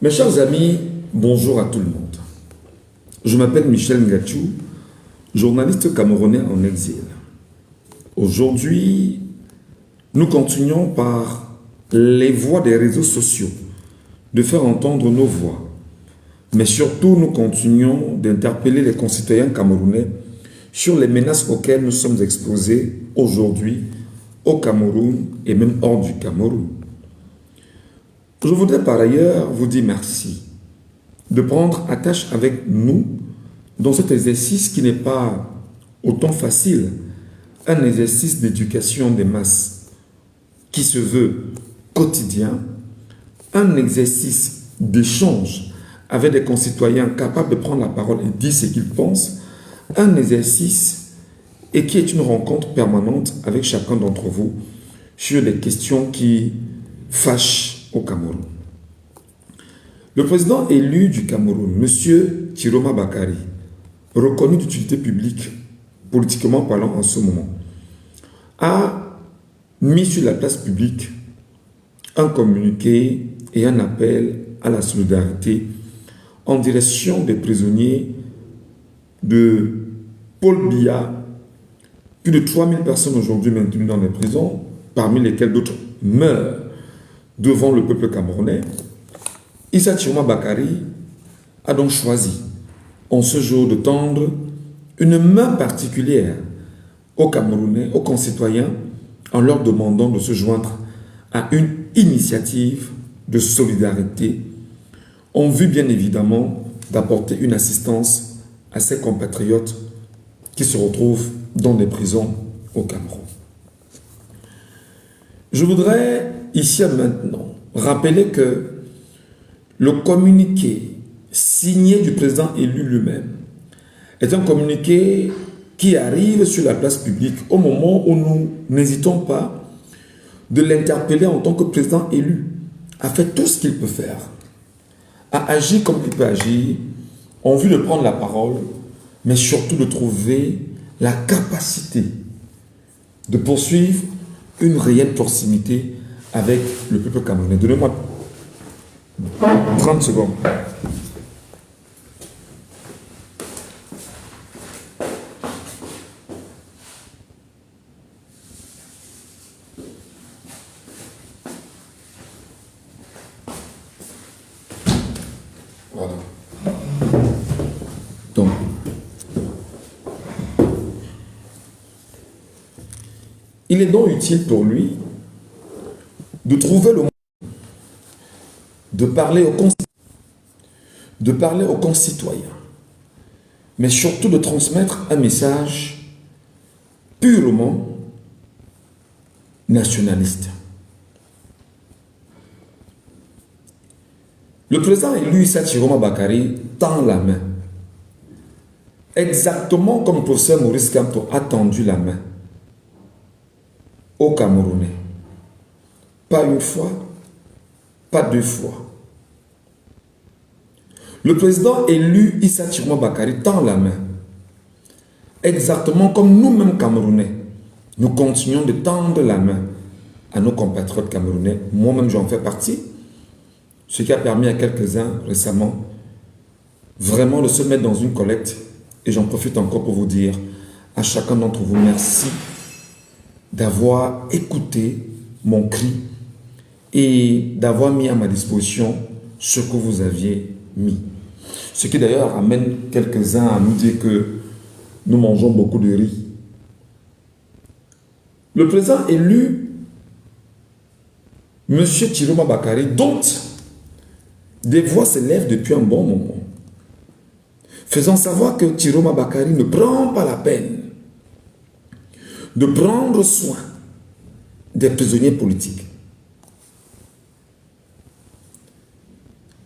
Mes chers amis, bonjour à tout le monde. Je m'appelle Michel Ngachou, journaliste camerounais en exil. Aujourd'hui, nous continuons par les voies des réseaux sociaux de faire entendre nos voix. Mais surtout, nous continuons d'interpeller les concitoyens camerounais sur les menaces auxquelles nous sommes exposés aujourd'hui au Cameroun et même hors du Cameroun. Je voudrais par ailleurs vous dire merci de prendre attache avec nous dans cet exercice qui n'est pas autant facile, un exercice d'éducation des masses qui se veut quotidien, un exercice d'échange avec des concitoyens capables de prendre la parole et dire ce qu'ils pensent, un exercice et qui est une rencontre permanente avec chacun d'entre vous sur des questions qui fâchent au Cameroun. Le président élu du Cameroun, M. Tiroma Bakary, reconnu d'utilité publique, politiquement parlant en ce moment, a mis sur la place publique un communiqué et un appel à la solidarité en direction des prisonniers de Paul Biya. Plus de 3000 personnes aujourd'hui maintenues dans les prisons, parmi lesquelles d'autres meurent devant le peuple camerounais. Issa Tiroma Bakary a donc choisi en ce jour de tendre une main particulière aux Camerounais, aux concitoyens, en leur demandant de se joindre à une initiative de solidarité en vue bien évidemment d'apporter une assistance à ces compatriotes qui se retrouvent dans les prisons au Cameroun. Je voudrais ici et maintenant rappeler que le communiqué signé du président élu lui-même est un communiqué qui arrive sur la place publique au moment où nous n'hésitons pas de l'interpeller en tant que président élu, a fait tout ce qu'il peut faire, a agi comme il peut agir, en vue de prendre la parole, mais surtout de trouver la capacité de poursuivre une réelle proximité avec le peuple camerounais. Donnez-moi 30 secondes. Voilà. Donc, il est donc utile pour lui de trouver le moyen de parler aux concitoyens, mais surtout de transmettre un message purement nationaliste. Le président élu Issa Tiroma Bakary tend la main, exactement comme le professeur Maurice Kamto a tendu la main aux Camerounais. Pas une fois, pas deux fois. Le président élu Issa Tiroma Bakary tend la main, exactement comme nous-mêmes Camerounais. Nous continuons de tendre la main à nos compatriotes camerounais. Moi-même, j'en fais partie. Ce qui a permis à quelques-uns récemment vraiment de se mettre dans une collecte. Et j'en profite encore pour vous dire à chacun d'entre vous merci d'avoir écouté mon cri et d'avoir mis à ma disposition ce que vous aviez mis. Ce qui d'ailleurs amène quelques-uns à nous dire que nous mangeons beaucoup de riz. Le président élu, M. Tiroma Bakary, dont des voix s'élèvent depuis un bon moment, faisant savoir que Tiroma Bakary ne prend pas la peine de prendre soin des prisonniers politiques.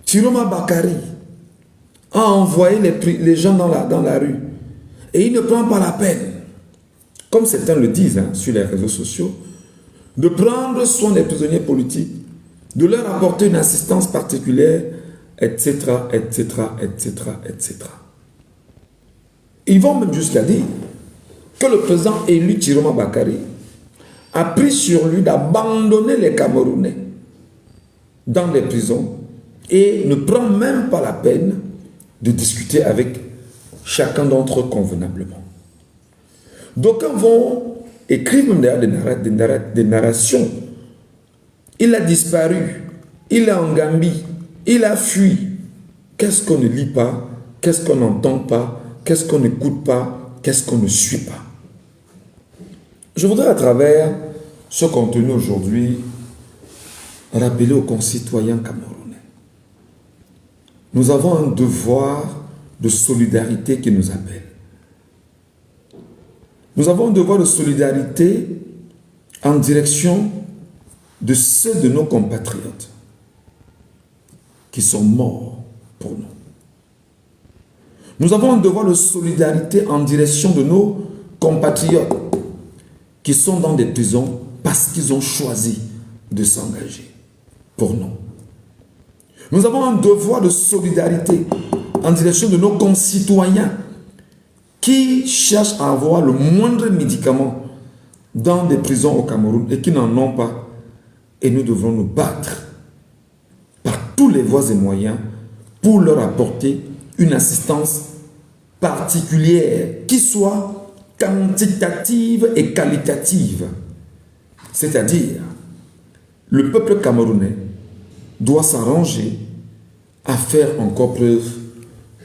Tiroma Bakary a envoyé les gens dans la rue et il ne prend pas la peine, comme certains le disent sur les réseaux sociaux, de prendre soin des prisonniers politiques, de leur apporter une assistance particulière, etc., etc., etc., etc. Ils vont même jusqu'à dire que le président élu Tiroma Bakary a pris sur lui d'abandonner les Camerounais dans les prisons et ne prend même pas la peine de discuter avec chacun d'entre eux convenablement. D'aucuns vont écrire même d'ailleurs des narrations. Il a disparu, il est en Gambie, il a fui. Qu'est-ce qu'on ne lit pas? Qu'est-ce qu'on n'entend pas? Qu'est-ce qu'on n'écoute pas? Qu'est-ce qu'on ne suit pas? Je voudrais à travers ce contenu aujourd'hui rappeler aux concitoyens camerounais. Nous avons un devoir de solidarité qui nous appelle. Nous avons un devoir de solidarité en direction de ceux de nos compatriotes qui sont morts pour nous. Nous avons un devoir de solidarité en direction de nos compatriotes qui sont dans des prisons parce qu'ils ont choisi de s'engager pour nous. Nous avons un devoir de solidarité en direction de nos concitoyens qui cherchent à avoir le moindre médicament dans des prisons au Cameroun et qui n'en ont pas. Et nous devrons nous battre par tous les voies et moyens pour leur apporter une assistance particulière qui soit quantitative et qualitative. C'est-à-dire, le peuple camerounais doit s'arranger à faire encore preuve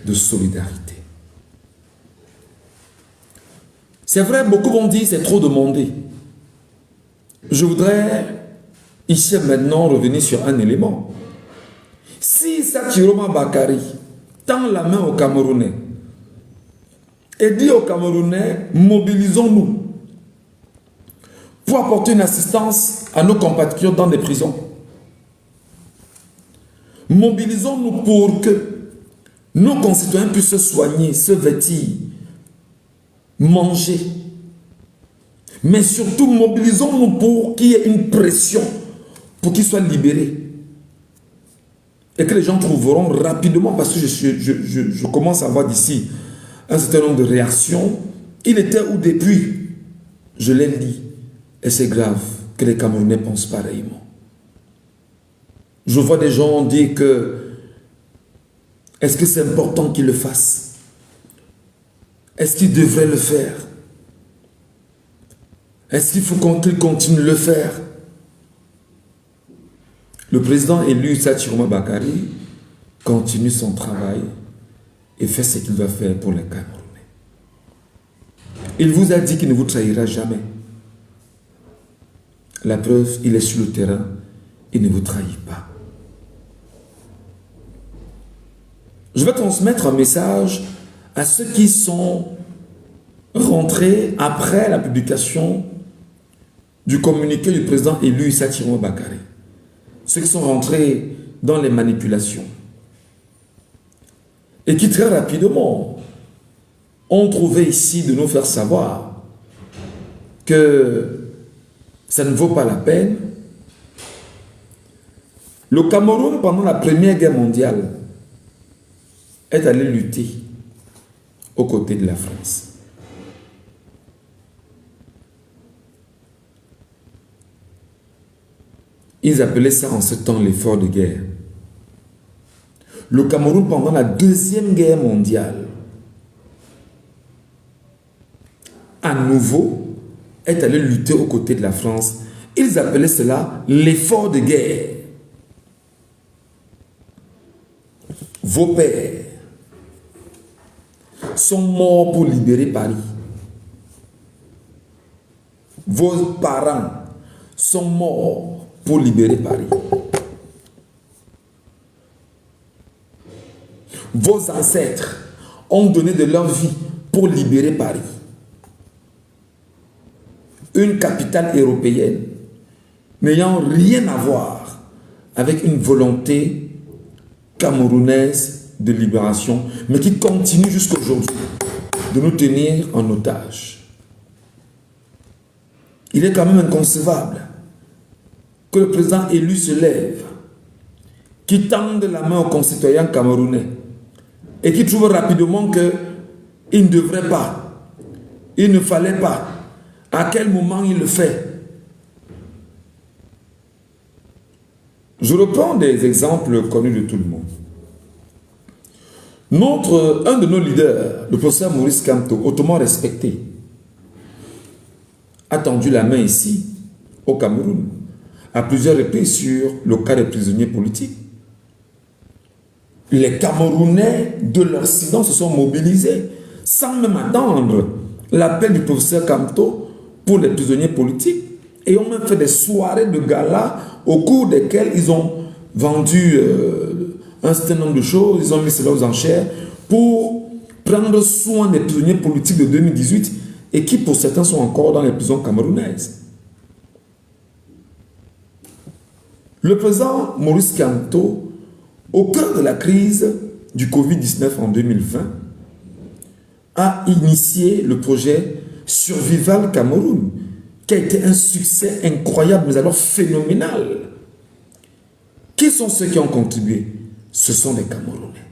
de solidarité. C'est vrai, beaucoup vont dire c'est trop demandé. Je voudrais ici maintenant revenir sur un élément. Si Issa Chiroma Bakary tend la main aux Camerounais et dit aux Camerounais, mobilisons-nous pour apporter une assistance à nos compatriotes dans des prisons. Mobilisons-nous pour que nos concitoyens puissent se soigner, se vêtir, manger. Mais surtout, mobilisons-nous pour qu'il y ait une pression pour qu'ils soient libérés. Et que les gens trouveront rapidement, parce que je commence à voir d'ici un certain nombre de réactions. Il était où depuis? Je l'ai dit. Et c'est grave que les Camerounais pensent pareillement. Je vois des gens dire que est-ce que c'est important qu'ils le fassent? Est-ce qu'ils devraient le faire? Est-ce qu'il faut qu'ils continuent de le faire? Le président élu Issa Chiroma Bakary continue son travail et fait ce qu'il va faire pour les Camerounais. Il vous a dit qu'il ne vous trahira jamais. La preuve, il est sur le terrain, il ne vous trahit pas. Je vais transmettre un message à ceux qui sont rentrés après la publication du communiqué du président élu Issa Chiroma Bakary. Ceux qui sont rentrés dans les manipulations et qui très rapidement ont trouvé ici de nous faire savoir que ça ne vaut pas la peine. Le Cameroun, pendant la Première Guerre mondiale, est allé lutter aux côtés de la France. Ils appelaient ça en ce temps l'effort de guerre. Le Cameroun, pendant la Deuxième Guerre mondiale, à nouveau, est allé lutter aux côtés de la France. Ils appelaient cela l'effort de guerre. Vos pères sont morts pour libérer Paris. Vos parents sont morts pour libérer Paris. Vos ancêtres ont donné de leur vie pour libérer Paris. Une capitale européenne n'ayant rien à voir avec une volonté camerounaise de libération, mais qui continue jusqu'à aujourd'hui de nous tenir en otage. Il est quand même inconcevable que le président élu se lève, qui tende la main aux concitoyens camerounais et qui trouve rapidement qu'il ne devrait pas, il ne fallait pas, à quel moment il le fait. Je reprends des exemples connus de tout le monde. Un de nos leaders, le professeur Maurice Kamto, hautement respecté, a tendu la main ici, au Cameroun, à plusieurs reprises sur le cas des prisonniers politiques. Les Camerounais de l'Occident se sont mobilisés sans même attendre l'appel du professeur Kamto pour les prisonniers politiques et ont même fait des soirées de gala au cours desquelles ils ont vendu un certain nombre de choses, ils ont mis cela aux enchères pour prendre soin des prisonniers politiques de 2018 et qui pour certains sont encore dans les prisons camerounaises. Le président Maurice Kamto, au cœur de la crise du Covid-19 en 2020, a initié le projet Survival Cameroun, qui a été un succès incroyable, mais alors phénoménal. Qui sont ceux qui ont contribué? Ce sont les Camerounais.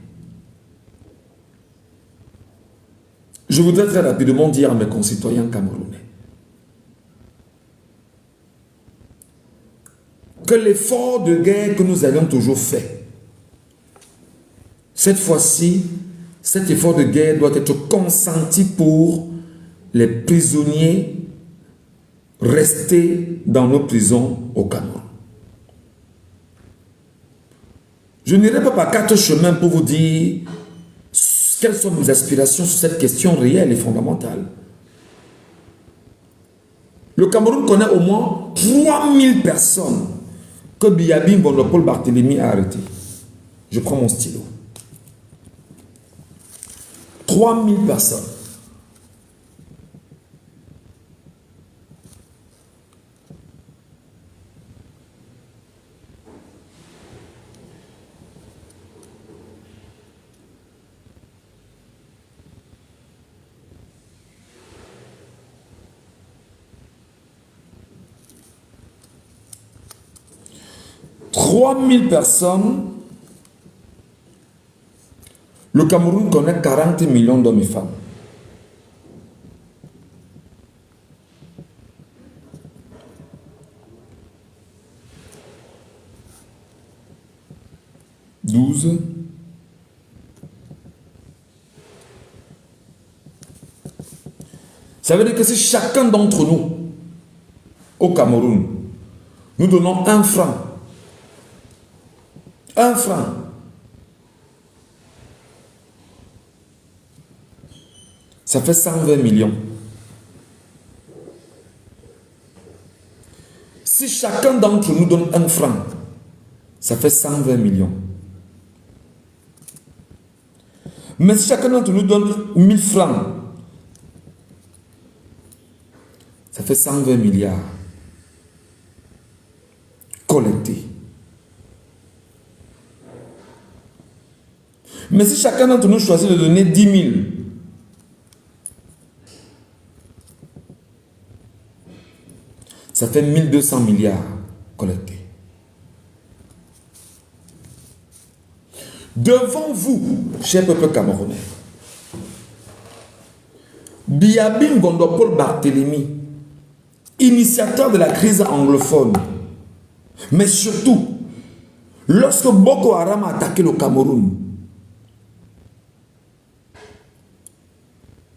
Je voudrais très rapidement dire à mes concitoyens camerounais que l'effort de guerre que nous avions toujours fait, cette fois-ci, cet effort de guerre doit être consenti pour les prisonniers restés dans nos prisons au Cameroun. Je n'irai pas par quatre chemins pour vous dire quelles sont mes aspirations sur cette question réelle et fondamentale. Le Cameroun connaît au moins 3000 personnes que Biabi Mbongo Barthélemy a arrêtées. Je prends mon stylo. 3000 personnes. Le Cameroun connaît 40 millions d'hommes et femmes. Ça veut dire que si chacun d'entre nous, au Cameroun, nous donnons 1 franc, 1 franc, ça fait 120 millions. Si chacun d'entre nous donne 1 franc, ça fait 120 millions. Mais si chacun d'entre nous donne 1000 francs, ça fait 120 milliards collectés. Mais si chacun d'entre nous choisit de donner 10 000, ça fait 1200 milliards collectés. Devant vous, cher peuple camerounais, Biabi Mbongo Barthélemy, initiateur de la crise anglophone, mais surtout, lorsque Boko Haram a attaqué le Cameroun,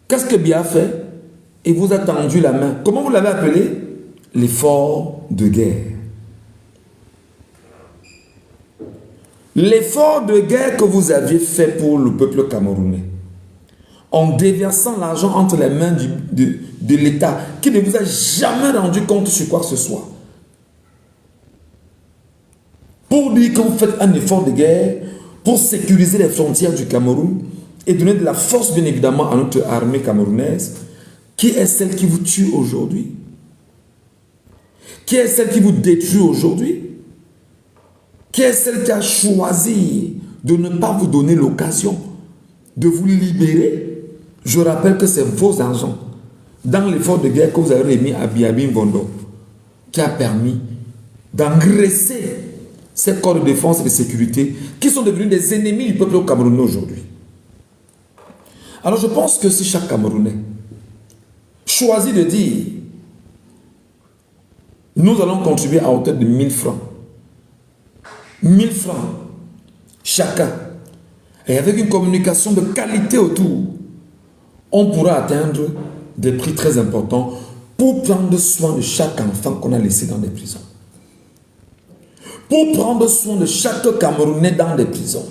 qu'est-ce que Bia a fait? Il vous a tendu la main. Comment vous l'avez appelé? L'effort de guerre. L'effort de guerre que vous aviez fait pour le peuple camerounais, en déversant l'argent entre les mains de l'État, qui ne vous a jamais rendu compte sur quoi que ce soit, pour dire que vous faites un effort de guerre pour sécuriser les frontières du Cameroun et donner de la force, bien évidemment, à notre armée camerounaise, qui est celle qui vous tue aujourd'hui, qui est celle qui vous détruit aujourd'hui, qui est celle qui a choisi de ne pas vous donner l'occasion de vous libérer. Je rappelle que c'est vos argents dans l'effort de guerre que vous avez remis à Biabi Mbongo qui a permis d'engraisser ces corps de défense et de sécurité qui sont devenus des ennemis du peuple camerounais aujourd'hui. Alors je pense que si chaque Camerounais choisit de dire nous allons contribuer à hauteur de 1000 francs 1000 francs chacun, et avec une communication de qualité autour, on pourra atteindre des prix très importants pour prendre soin de chaque enfant qu'on a laissé dans des prisons. Pour prendre soin de chaque Camerounais dans des prisons.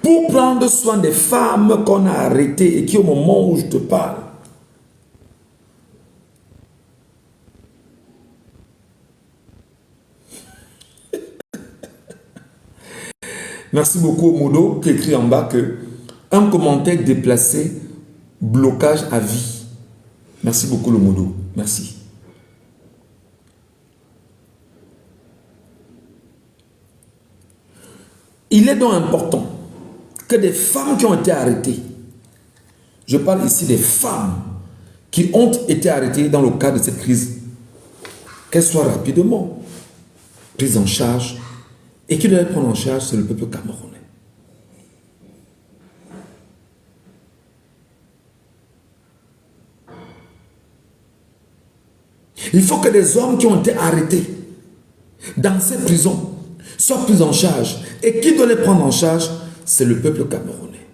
Pour prendre soin des femmes qu'on a arrêtées et qui, au moment où je te parle, merci beaucoup au Modo qui écrit en bas que un commentaire déplacé, blocage à vie. Merci beaucoup le Modo. Merci. Il est donc important que des femmes qui ont été arrêtées, je parle ici des femmes qui ont été arrêtées dans le cadre de cette crise, qu'elles soient rapidement prises en charge, et qui doit les prendre en charge, c'est le peuple camerounais. Il faut que des hommes qui ont été arrêtés dans ces prisons soient pris en charge. Et qui doit les prendre en charge, c'est le peuple camerounais.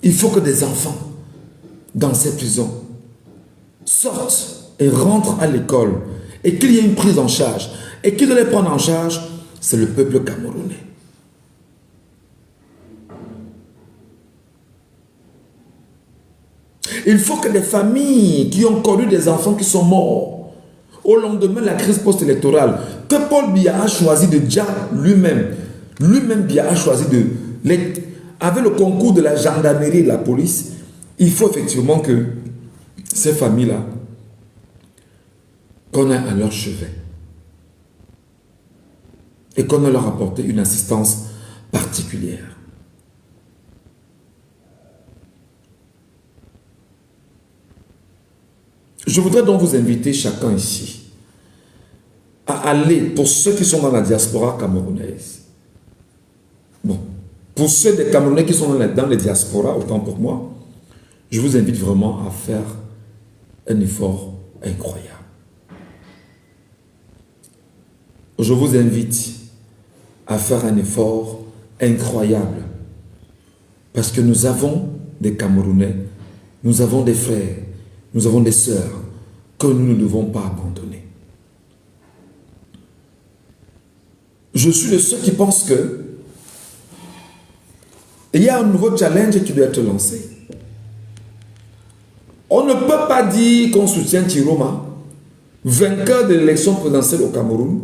Il faut que des enfants dans ces prisons sortent et rentrent à l'école et qu'il y ait une prise en charge. Et qui doit les prendre en charge, c'est le peuple camerounais. Il faut que les familles qui ont connu des enfants qui sont morts au lendemain de la crise post-électorale, que Paul Biya a choisi de dire lui-même Biya a choisi avec le concours de la gendarmerie et de la police, il faut effectivement que ces familles-là, qu'on ait à leur chevet et qu'on a leur apporté une assistance particulière. Je voudrais donc vous inviter chacun ici à aller, pour ceux qui sont dans la diaspora camerounaise, bon, pour ceux des Camerounais qui sont dans les diasporas, autant pour moi, je vous invite vraiment à faire un effort incroyable. Je vous invite à faire un effort incroyable parce que nous avons des Camerounais, nous avons des frères, nous avons des sœurs que nous ne devons pas abandonner. Je suis de ceux qui pensent que il y a un nouveau challenge qui doit être lancé. On ne peut pas dire qu'on soutient Chiroma, vainqueur de l'élection présidentielle au Cameroun,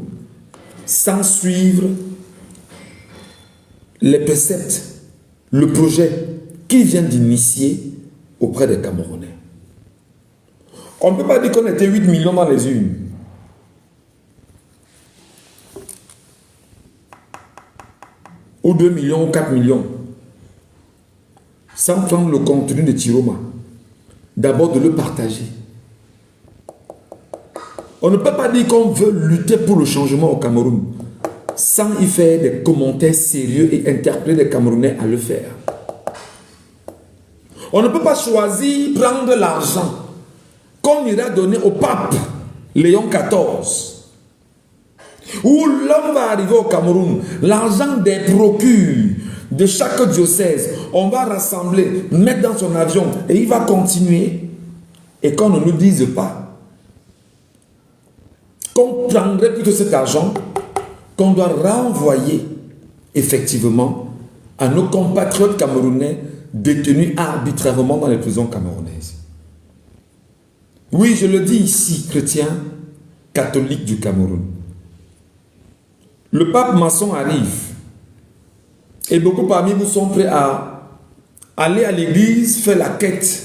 sans suivre les préceptes, le projet qu'il vient d'initier auprès des Camerounais. On ne peut pas dire qu'on était 8 millions dans les urnes. Ou 2 millions ou 4 millions. Sans prendre le contenu de Chiroma. D'abord de le partager. On ne peut pas dire qu'on veut lutter pour le changement au Cameroun sans y faire des commentaires sérieux et interpeller les Camerounais à le faire. On ne peut pas choisir prendre l'argent qu'on ira donner au pape Léon XIV. Où l'homme va arriver au Cameroun, l'argent des procures de chaque diocèse, on va rassembler, mettre dans son avion et il va continuer. Et qu'on ne nous dise pas qu'on prendrait plutôt cet argent qu'on doit renvoyer effectivement à nos compatriotes camerounais détenus arbitrairement dans les prisons camerounaises. Oui, je le dis ici, chrétiens catholiques du Cameroun. Le pape maçon arrive et beaucoup parmi vous sont prêts à aller à l'église faire la quête.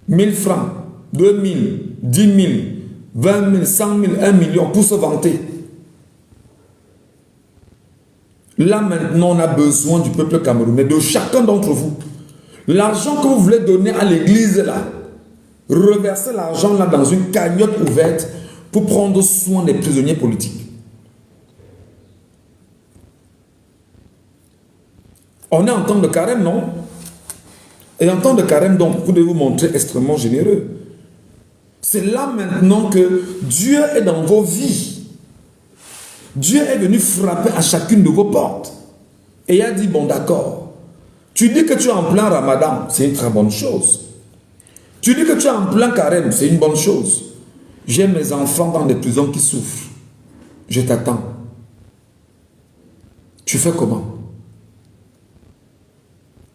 1000 francs, 2000, 10 000, 20 000, 100 000, 1 million pour se vanter. Là maintenant, on a besoin du peuple camerounais, de chacun d'entre vous. L'argent que vous voulez donner à l'église là, reversez l'argent là dans une cagnotte ouverte pour prendre soin des prisonniers politiques. On est en temps de carême, non? Et en temps de carême, donc, vous devez vous montrer extrêmement généreux. C'est là maintenant que Dieu est dans vos vies. Dieu est venu frapper à chacune de vos portes. Et il a dit, bon d'accord, tu dis que tu es en plein Ramadan, c'est une très bonne chose. Tu dis que tu es en plein carême, c'est une bonne chose. J'ai mes enfants dans des prisons qui souffrent. Je t'attends. Tu fais comment?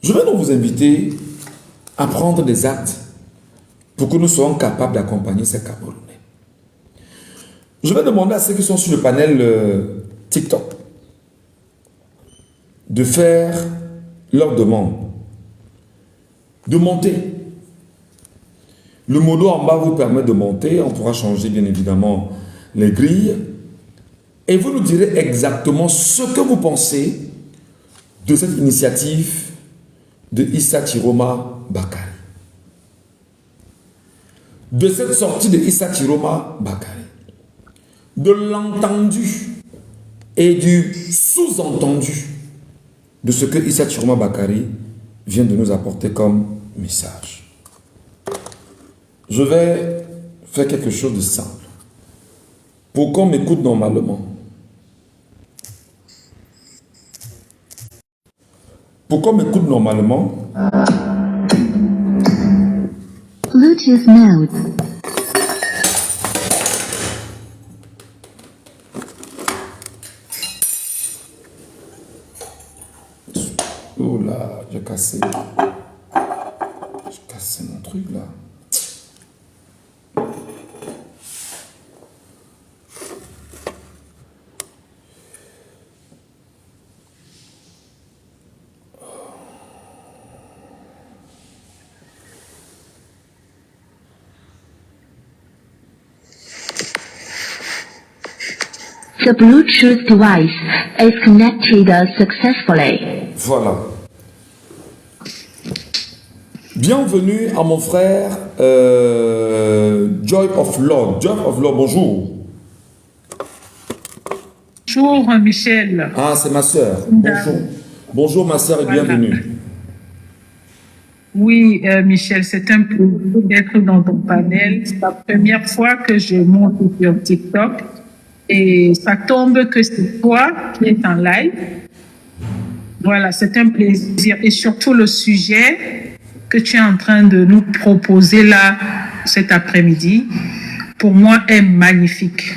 Je vais donc vous inviter à prendre des actes pour que nous soyons capables d'accompagner ces Camerounais. Je vais demander à ceux qui sont sur le panel TikTok de faire leur demande, de monter. Le modo en bas vous permet de monter, on pourra changer bien évidemment les grilles et vous nous direz exactement ce que vous pensez de cette initiative de Issa Chiroma Bakari. De cette sortie de Issa Chiroma Bakari. De l'entendu et du sous-entendu de ce que Issa Chiroma Bakari vient de nous apporter comme message. Je vais faire quelque chose de simple. Pour qu'on m'écoute normalement. Pour qu'on m'écoute normalement. Bluetooth mode. Oh là, j'ai cassé. J'ai cassé mon truc là. The Bluetooth device is connected successfully. Voilà. Bienvenue à mon frère Joy of Lord. Joy of Lord, bonjour. Bonjour Michel. Ah, c'est ma sœur. Bonjour. Bonjour ma sœur et Voilà. bienvenue. Oui, Michel, c'est un plaisir d'être dans ton panel. C'est la première fois que je monte sur TikTok et ça tombe que c'est toi qui es en live. Voilà, c'est un plaisir. Et surtout le sujet que tu es en train de nous proposer là cet après-midi, pour moi, est magnifique.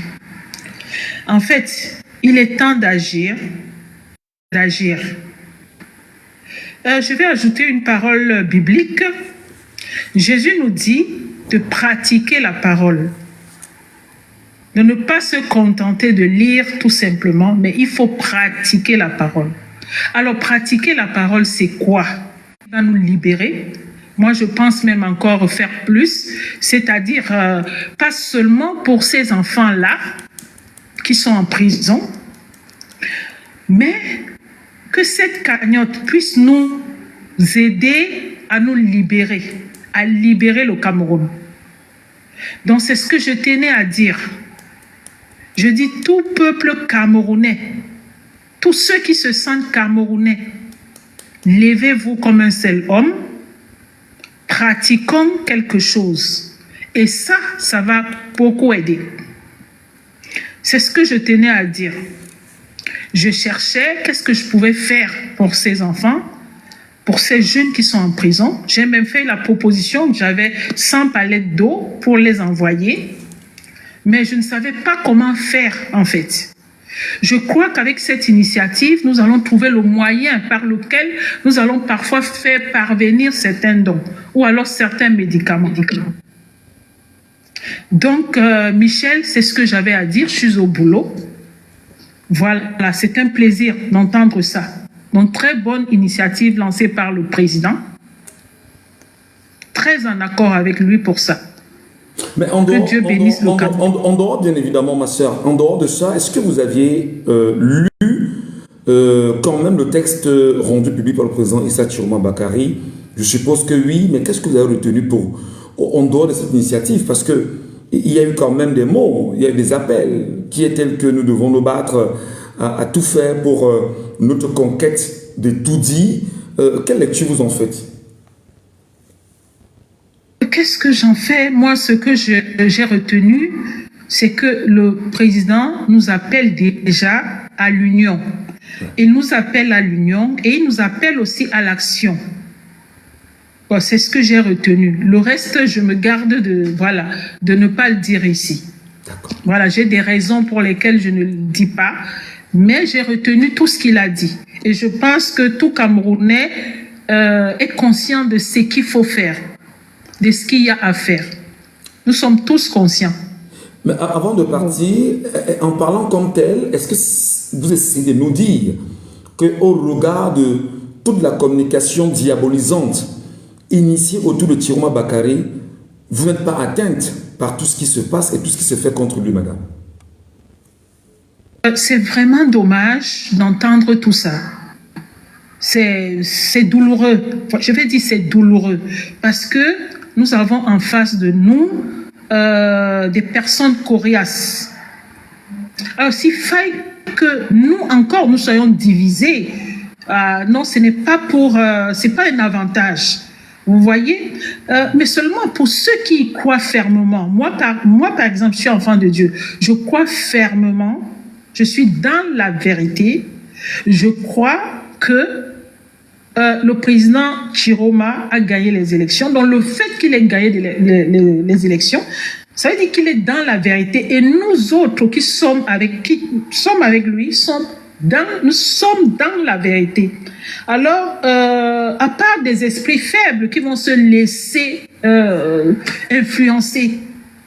En fait, il est temps d'agir. Je vais ajouter une parole biblique. Jésus nous dit de pratiquer la parole, de ne pas se contenter de lire tout simplement, mais il faut pratiquer la parole. Alors, pratiquer la parole, c'est quoi? Ça va nous libérer. Moi, je pense même encore faire plus, c'est-à-dire pas seulement pour ces enfants-là qui sont en prison, mais que cette cagnotte puisse nous aider à nous libérer, à libérer le Cameroun. Donc, c'est ce que je tenais à dire. Je dis tout peuple camerounais, tous ceux qui se sentent camerounais, levez-vous comme un seul homme, pratiquons quelque chose. Et ça va beaucoup aider. C'est ce que je tenais à dire. Je cherchais qu'est-ce que je pouvais faire pour ces enfants, pour ces jeunes qui sont en prison. J'ai même fait la proposition que j'avais 100 palettes d'eau pour les envoyer, mais je ne savais pas comment faire en fait. Je crois qu'avec cette initiative, nous allons trouver le moyen par lequel nous allons parfois faire parvenir certains dons ou alors certains médicaments. Donc, Michel, c'est ce que j'avais à dire. Je suis au boulot. Voilà, c'est un plaisir d'entendre ça. Donc, très bonne initiative lancée par le président. Très en accord avec lui pour ça. Mais en dehors, que Dieu bénisse le Cameroun. en dehors, bien évidemment, ma sœur, en dehors de ça, est-ce que vous aviez lu quand même le texte rendu public par le président Issa Chiroma Bakari? Je suppose que oui, mais qu'est-ce que vous avez retenu pour, en dehors de cette initiative? Parce que il y a eu quand même des mots, il y a eu des appels qui est tel que nous devons nous battre à tout faire pour notre conquête de tout dit. Quelle lecture vous en faites? qu'est-ce que j'en fais? Moi, ce que j'ai retenu, c'est que le président nous appelle déjà à l'union. Il nous appelle à l'union et il nous appelle aussi à l'action. Bon, c'est ce que j'ai retenu. Le reste, je me garde de ne pas le dire ici. Voilà, j'ai des raisons pour lesquelles je ne le dis pas, mais j'ai retenu tout ce qu'il a dit. Et je pense que tout Camerounais est conscient de ce qu'il faut faire, de ce qu'il y a à faire. Nous sommes tous conscients. Mais avant de partir, en parlant comme tel, est-ce que vous essayez de nous dire qu'au regard de toute la communication diabolisante initiée autour de Chiroma Bakary, vous n'êtes pas atteinte par tout ce qui se passe et tout ce qui se fait contre lui, madame? C'est vraiment dommage d'entendre tout ça. C'est douloureux. Je vais dire c'est douloureux parce que nous avons en face de nous des personnes coriaces. Alors s'il faille que nous soyons divisés, non, ce n'est pas c'est pas un avantage. Vous voyez, mais seulement pour ceux qui y croient fermement. Moi, par exemple, je suis enfant de Dieu. Je crois fermement. Je suis dans la vérité. Je crois que le président Chiroma a gagné les élections. Donc, le fait qu'il ait gagné les élections, ça veut dire qu'il est dans la vérité. Et nous autres qui sommes avec lui, nous sommes dans la vérité. Alors, à part des esprits faibles qui vont se laisser influencer,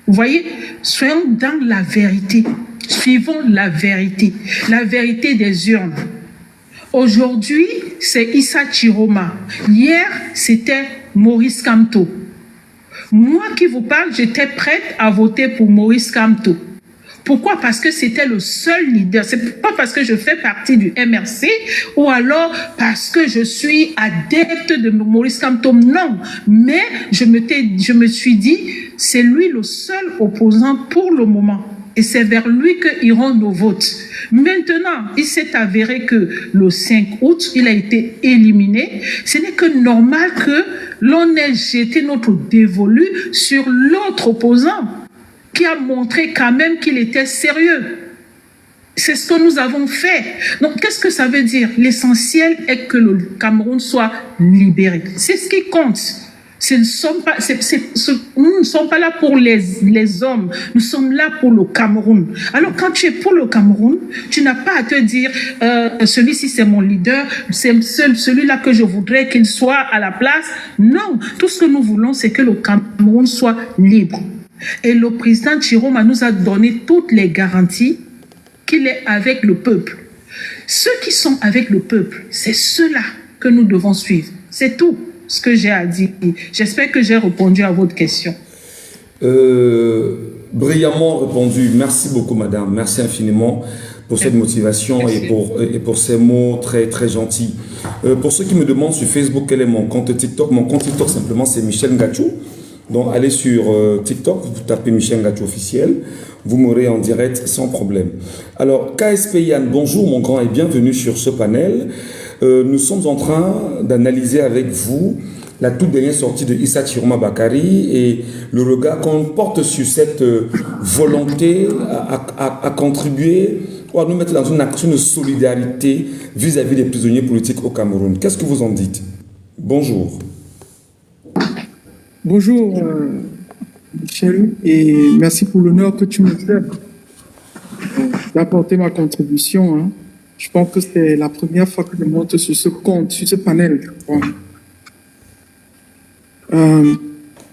vous voyez, soyons dans la vérité. Suivons la vérité des urnes. Aujourd'hui, c'est Issa Chiroma. Hier, c'était Maurice Kamto. Moi qui vous parle, j'étais prête à voter pour Maurice Kamto. Pourquoi? Parce que c'était le seul leader. C'est pas parce que je fais partie du MRC ou alors parce que je suis adepte de Maurice Kamto. Non. Mais je me suis dit, c'est lui le seul opposant pour le moment. Et c'est vers lui que iront nos votes. Maintenant, il s'est avéré que le 5 août, il a été éliminé. Ce n'est que normal que l'on ait jeté notre dévolu sur l'autre opposant qui a montré quand même qu'il était sérieux. C'est ce que nous avons fait. Donc, qu'est-ce que ça veut dire? L'essentiel est que le Cameroun soit libéré. C'est ce qui compte. Nous ne sommes pas là pour les hommes, nous sommes là pour le Cameroun. Alors quand tu es pour le Cameroun, tu n'as pas à te dire celui-ci c'est mon leader, c'est celui-là que je voudrais qu'il soit à la place. Non, tout ce que nous voulons c'est que le Cameroun soit libre. Et le président Chiroma nous a donné toutes les garanties qu'il est avec le peuple. Ceux qui sont avec le peuple, c'est ceux-là que nous devons suivre. C'est tout ce que j'ai à dire. J'espère que j'ai répondu à votre question. Brillamment répondu. Merci beaucoup, madame. Merci infiniment pour cette motivation et pour ces mots très, très gentils. Pour ceux qui me demandent sur Facebook quel est mon compte TikTok, simplement, c'est Michel Ngachou. Donc, allez sur TikTok, vous tapez Michel Ngachou officiel. Vous m'aurez en direct sans problème. Alors, KSP Yann, bonjour mon grand et bienvenue sur ce panel. Nous sommes en train d'analyser avec vous la toute dernière sortie de Issa Chiroma Bakary et le regard qu'on porte sur cette volonté à contribuer ou à nous mettre dans une action de solidarité vis-à-vis des prisonniers politiques au Cameroun. Qu'est-ce que vous en dites? Bonjour. Bonjour Michel et merci pour l'honneur que tu me fais d'apporter ma contribution. Hein. Je pense que c'est la première fois que je monte sur ce compte, sur ce panel, je crois.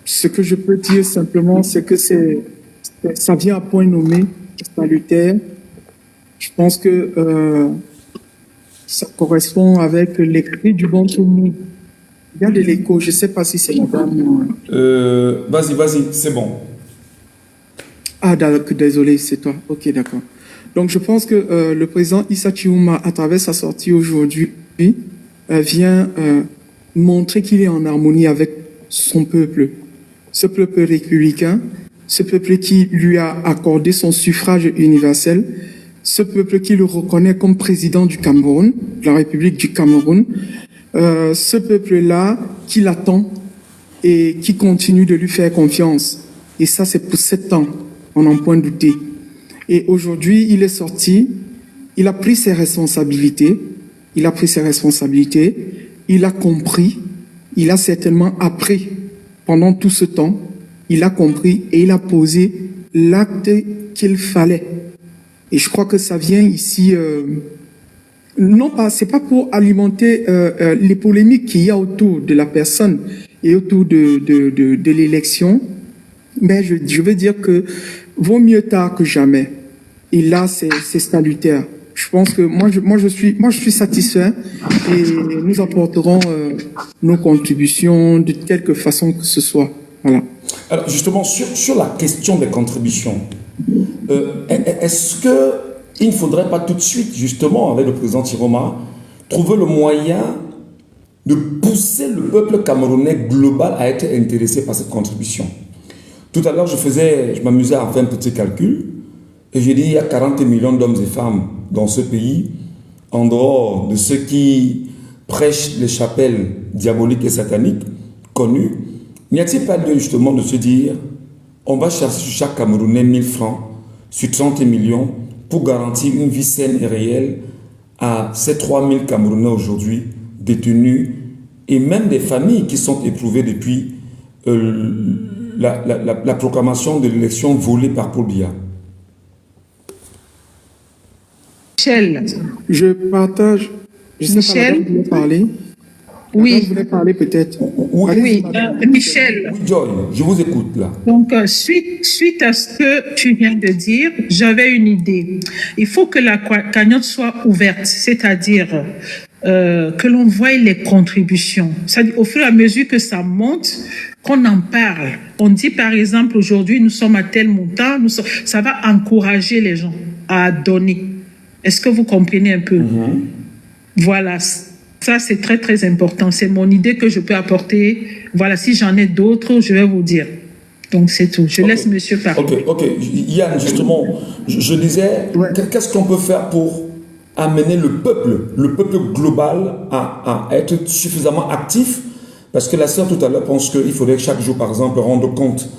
Ce que je peux dire simplement, c'est que ça vient à point nommé, salutaire. Je pense que ça correspond avec l'écrit du bon tout le monde. Il y a de l'écho, je ne sais pas si c'est madame. Vas-y, c'est bon. Ah, désolé, c'est toi. Ok, d'accord. Donc, je pense que le président Issa Chiroma, à travers sa sortie aujourd'hui, vient montrer qu'il est en harmonie avec son peuple. Ce peuple républicain, ce peuple qui lui a accordé son suffrage universel, ce peuple qui le reconnaît comme président du Cameroun, de la République du Cameroun, ce peuple-là qui l'attend et qui continue de lui faire confiance. Et ça, c'est pour 7 ans, on n'en point douter. Et aujourd'hui, il est sorti, il a pris ses responsabilités, il a compris, il a certainement appris pendant tout ce temps, il a compris et il a posé l'acte qu'il fallait. Et je crois que ça vient ici, non pas, c'est pas pour alimenter les polémiques qu'il y a autour de la personne et autour de l'élection, mais je veux dire que vaut mieux tard que jamais. Et là, c'est salutaire. Je pense que moi je suis satisfait et nous apporterons nos contributions de quelque façon que ce soit. Voilà. Alors justement, sur la question des contributions, est-ce qu'il ne faudrait pas tout de suite, justement, avec le président Chiroma, trouver le moyen de pousser le peuple camerounais global à être intéressé par cette contribution? Tout à l'heure, je m'amusais à faire un petit calcul et j'ai dit il y a 40 millions d'hommes et femmes dans ce pays, en dehors de ceux qui prêchent les chapelles diaboliques et sataniques connues. N'y a-t-il pas lieu justement de se dire on va chercher sur chaque Camerounais 1000 francs sur 30 millions pour garantir une vie saine et réelle à ces 3000 Camerounais aujourd'hui détenus et même des familles qui sont éprouvées depuis la proclamation de l'élection volée par Paul Biya? Michel. Je partage. Je sais Michel. pas, madame voulait parler. Oui. Madame voulait parler peut-être. Oui, Michel. Oui, Joy, je vous écoute là. Donc, suite à ce que tu viens de dire, j'avais une idée. Il faut que la cagnotte soit ouverte, c'est-à-dire que l'on voie les contributions. C'est-à-dire, au fur et à mesure que ça monte, qu'on en parle. On dit, par exemple, aujourd'hui, nous sommes à tel montant, ça va encourager les gens à donner. Est-ce que vous comprenez un peu? Voilà. Ça, c'est très, très important. C'est mon idée que je peux apporter. Voilà, si j'en ai d'autres, je vais vous dire. Donc, c'est tout. Je laisse monsieur parler. Ok. Yann, justement, je disais, qu'est-ce qu'on peut faire pour amener le peuple global à être suffisamment actif? Parce que la sœur, tout à l'heure, pense qu'il faudrait chaque jour, par exemple, rendre compte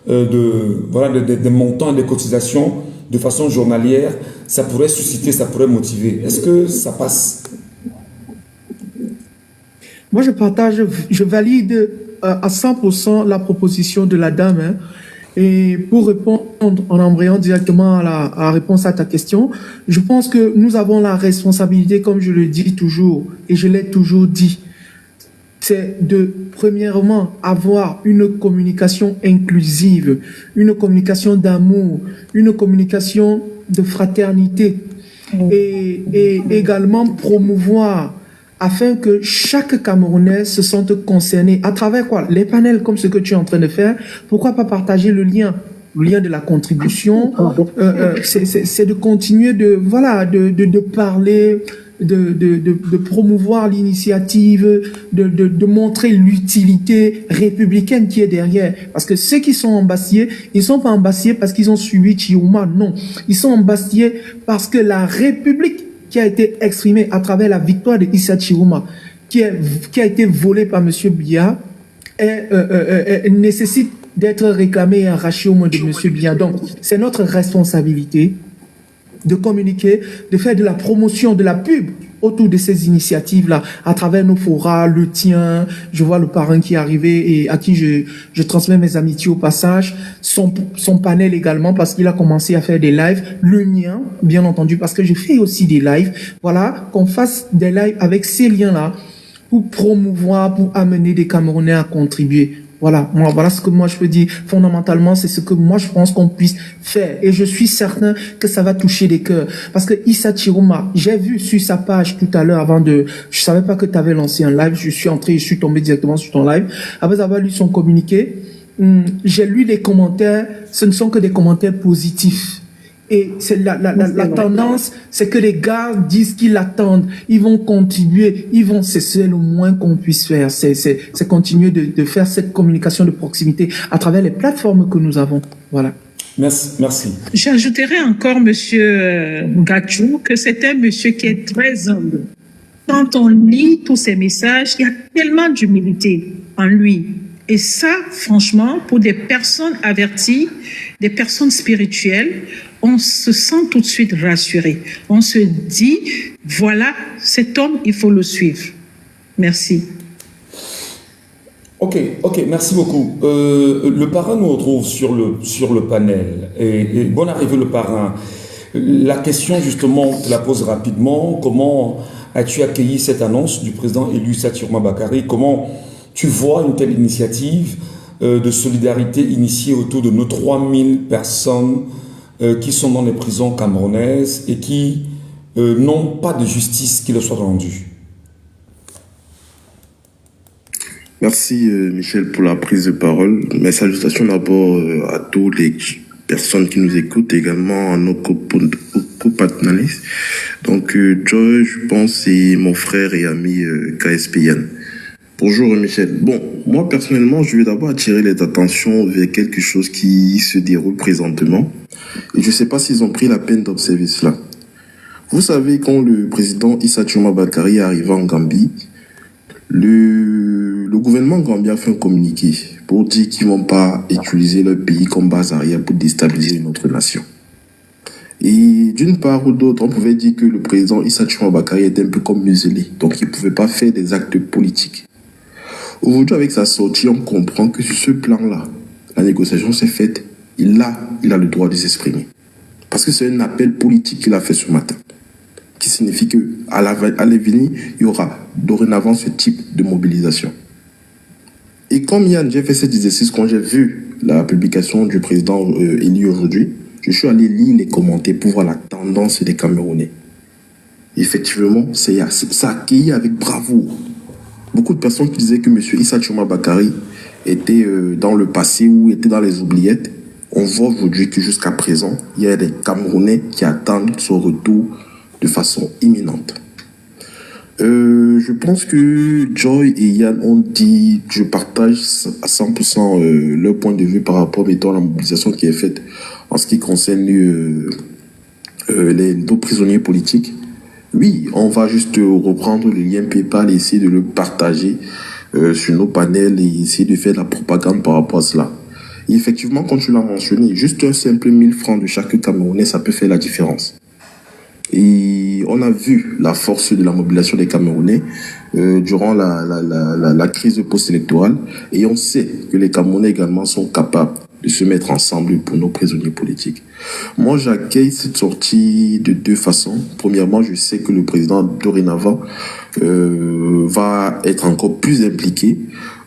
des montants et des cotisations de façon journalière. Ça pourrait susciter, ça pourrait motiver. Est-ce que ça passe? Moi, je valide à 100% la proposition de la dame. Hein. Et pour répondre en embrayant directement à la réponse à ta question, je pense que nous avons la responsabilité, comme je le dis toujours, et je l'ai toujours dit, c'est de, premièrement, avoir une communication inclusive, une communication d'amour, une communication de fraternité, et également promouvoir afin que chaque Camerounais se sente concerné. À travers quoi? Les panels comme ce que tu es en train de faire. Pourquoi pas partager le lien de la contribution? C'est de continuer de parler, de promouvoir l'initiative, de montrer l'utilité républicaine qui est derrière. Parce que ceux qui sont embastillés, ils ne sont pas embastillés parce qu'ils ont suivi Chiroma, non. Ils sont embastillés parce que la République qui a été exprimée à travers la victoire de Issa Chiroma, qui a été volée par M. Biya, nécessite d'être réclamée et arrachée au moins de M. Biya. Donc, c'est notre responsabilité de communiquer, de faire de la promotion, de la pub autour de ces initiatives-là, à travers nos forats, le tien, je vois le parrain qui est arrivé et à qui je transmets mes amitiés au passage, son panel également, parce qu'il a commencé à faire des lives, le mien, bien entendu, parce que je fais aussi des lives, voilà, qu'on fasse des lives avec ces liens-là, pour promouvoir, pour amener des Camerounais à contribuer. Voilà ce que moi je peux dire. Fondamentalement, c'est ce que moi je pense qu'on puisse faire. Et je suis certain que ça va toucher les cœurs. Parce que Issa Chiroma, j'ai vu sur sa page tout à l'heure je savais pas que tu avais lancé un live. Je suis tombé directement sur ton live. Après avoir lu son communiqué, j'ai lu les commentaires. Ce ne sont que des commentaires positifs. Et c'est la tendance, c'est que les gars disent qu'ils l'attendent, ils vont contribuer, c'est le moins qu'on puisse faire, c'est continuer de faire cette communication de proximité à travers les plateformes que nous avons. Voilà. Merci. J'ajouterai encore, monsieur Gatchou, que c'est un monsieur qui est très humble. Quand on lit tous ces messages, il y a tellement d'humilité en lui. Et ça, franchement, pour des personnes averties, des personnes spirituelles, on se sent tout de suite rassuré. On se dit, voilà, cet homme, il faut le suivre. Merci. Ok, merci beaucoup. Le parrain nous retrouve sur le panel. Et bonne arrivée le parrain. La question justement, je te la pose rapidement. Comment as-tu accueilli cette annonce du président élu Issa Chiroma Bakary? Comment tu vois une telle initiative de solidarité initiée autour de nos 3000 personnes qui sont dans les prisons camerounaises et qui n'ont pas de justice qui leur soit rendue? Merci Michel pour la prise de parole. Mes salutations d'abord à toutes les personnes qui nous écoutent, également à nos co-panélistes. Donc Joy, je pense, c'est mon frère et ami KSPN. Bonjour Michel. Bon, moi personnellement, je vais d'abord attirer les attentions vers quelque chose qui se déroule présentement. Et je ne sais pas s'ils ont pris la peine d'observer cela. Vous savez, quand le président Issa Chiroma Bakary est arrivé en Gambie, le gouvernement gambien a fait un communiqué pour dire qu'ils ne vont pas utiliser leur pays comme base arrière pour déstabiliser notre nation. Et d'une part ou d'autre, on pouvait dire que le président Issa Chiroma Bakary était un peu comme muselé, donc il ne pouvait pas faire des actes politiques. Aujourd'hui, avec sa sortie, on comprend que sur ce plan-là, la négociation s'est faite, il a le droit de s'exprimer. Parce que c'est un appel politique qu'il a fait ce matin, qui signifie qu'à l'avenir, il y aura dorénavant ce type de mobilisation. Et comme Yann, j'ai fait cet exercice quand j'ai vu la publication du président élu aujourd'hui, je suis allé lire les commentaires pour voir la tendance des Camerounais. Effectivement, ça a accueilli avec bravoure. Beaucoup de personnes qui disaient que M. Issa Chiroma Bakary était dans le passé ou était dans les oubliettes. On voit aujourd'hui que jusqu'à présent, il y a des Camerounais qui attendent son retour de façon imminente. Je pense que Joy et Yann ont dit, je partage à 100% leur point de vue par rapport à la mobilisation qui est faite en ce qui concerne nos prisonniers politiques. Oui, on va juste reprendre le lien PayPal et essayer de le partager sur nos panels et essayer de faire de la propagande par rapport à cela. Et effectivement, comme tu l'as mentionné, juste un simple 1000 francs de chaque Camerounais, ça peut faire la différence. Et on a vu la force de la mobilisation des Camerounais durant la crise post-électorale. Et on sait que les Camerounais également sont capables de se mettre ensemble pour nos prisonniers politiques. Moi, j'accueille cette sortie de deux façons. Premièrement, je sais que le président, dorénavant, va être encore plus impliqué.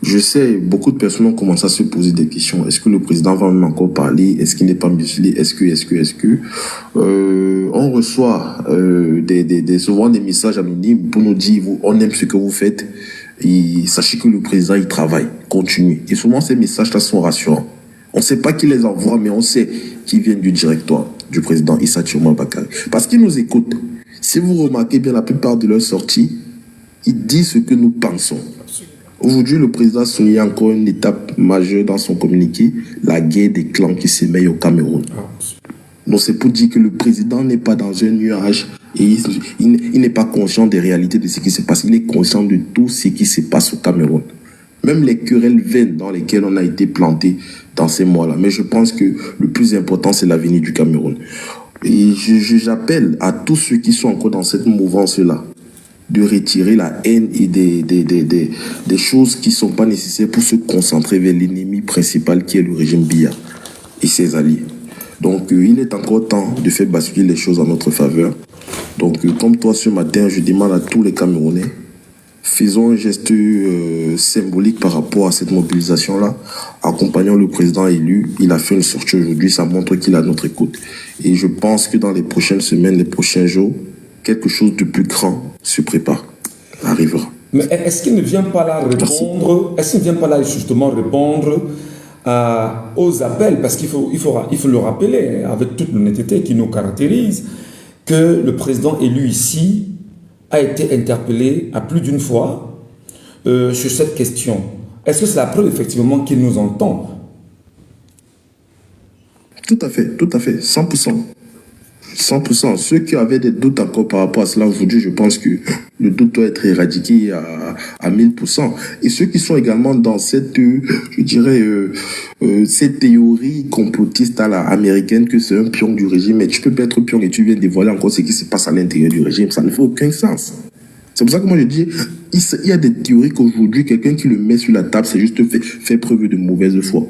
Je sais, beaucoup de personnes ont commencé à se poser des questions. Est-ce que le président va même encore parler? Est-ce qu'il n'est pas muselé? Est-ce que on reçoit souvent des messages anonymes pour nous dire, on aime ce que vous faites. Et sachez que le président, il travaille, continue. Et souvent, ces messages-là sont rassurants. On ne sait pas qui les envoie, mais on sait qu'ils viennent du directoire du président Issa Chiroma Bakary. Parce qu'ils nous écoutent. Si vous remarquez bien, la plupart de leurs sorties, ils disent ce que nous pensons. Aujourd'hui, le président a souligné encore une étape majeure dans son communiqué, la guerre des clans qui s'émeille au Cameroun. Donc c'est pour dire que le président n'est pas dans un nuage et il n'est pas conscient des réalités de ce qui se passe. Il est conscient de tout ce qui se passe au Cameroun. Même les querelles vaines dans lesquelles on a été planté dans ces mois-là. Mais je pense que le plus important, c'est l'avenir du Cameroun. Et j'appelle à tous ceux qui sont encore dans cette mouvance-là de retirer la haine et des choses qui ne sont pas nécessaires pour se concentrer vers l'ennemi principal qui est le régime Biya et ses alliés. Donc il est encore temps de faire basculer les choses en notre faveur. Donc comme toi ce matin, je demande à tous les Camerounais, faisons un geste symbolique par rapport à cette mobilisation-là. Accompagnons le président élu. Il a fait une sortie aujourd'hui, ça montre qu'il a notre écoute. Et je pense que dans les prochaines semaines, les prochains jours, quelque chose de plus grand se prépare, arrivera. Mais est-ce qu'il ne vient pas là répondre, est-ce qu'il ne vient pas là justement répondre aux appels, parce qu'il faut le rappeler, avec toute l'honnêteté qui nous caractérise, que le président élu ici a été interpellé à plus d'une fois sur cette question. Est-ce que c'est la preuve effectivement qu'il nous entend? Tout à fait, 100%. 100%. Ceux qui avaient des doutes encore par rapport à cela aujourd'hui, je pense que le doute doit être éradiqué à 1000%. Et ceux qui sont également dans cette, je dirais, cette théorie complotiste à la américaine que c'est un pion du régime, mais tu peux pas être pion et tu viens dévoiler encore ce qui se passe à l'intérieur du régime. Ça ne fait aucun sens. C'est pour ça que moi je dis, il y a des théories qu'aujourd'hui, quelqu'un qui le met sur la table, c'est juste fait preuve de mauvaise foi.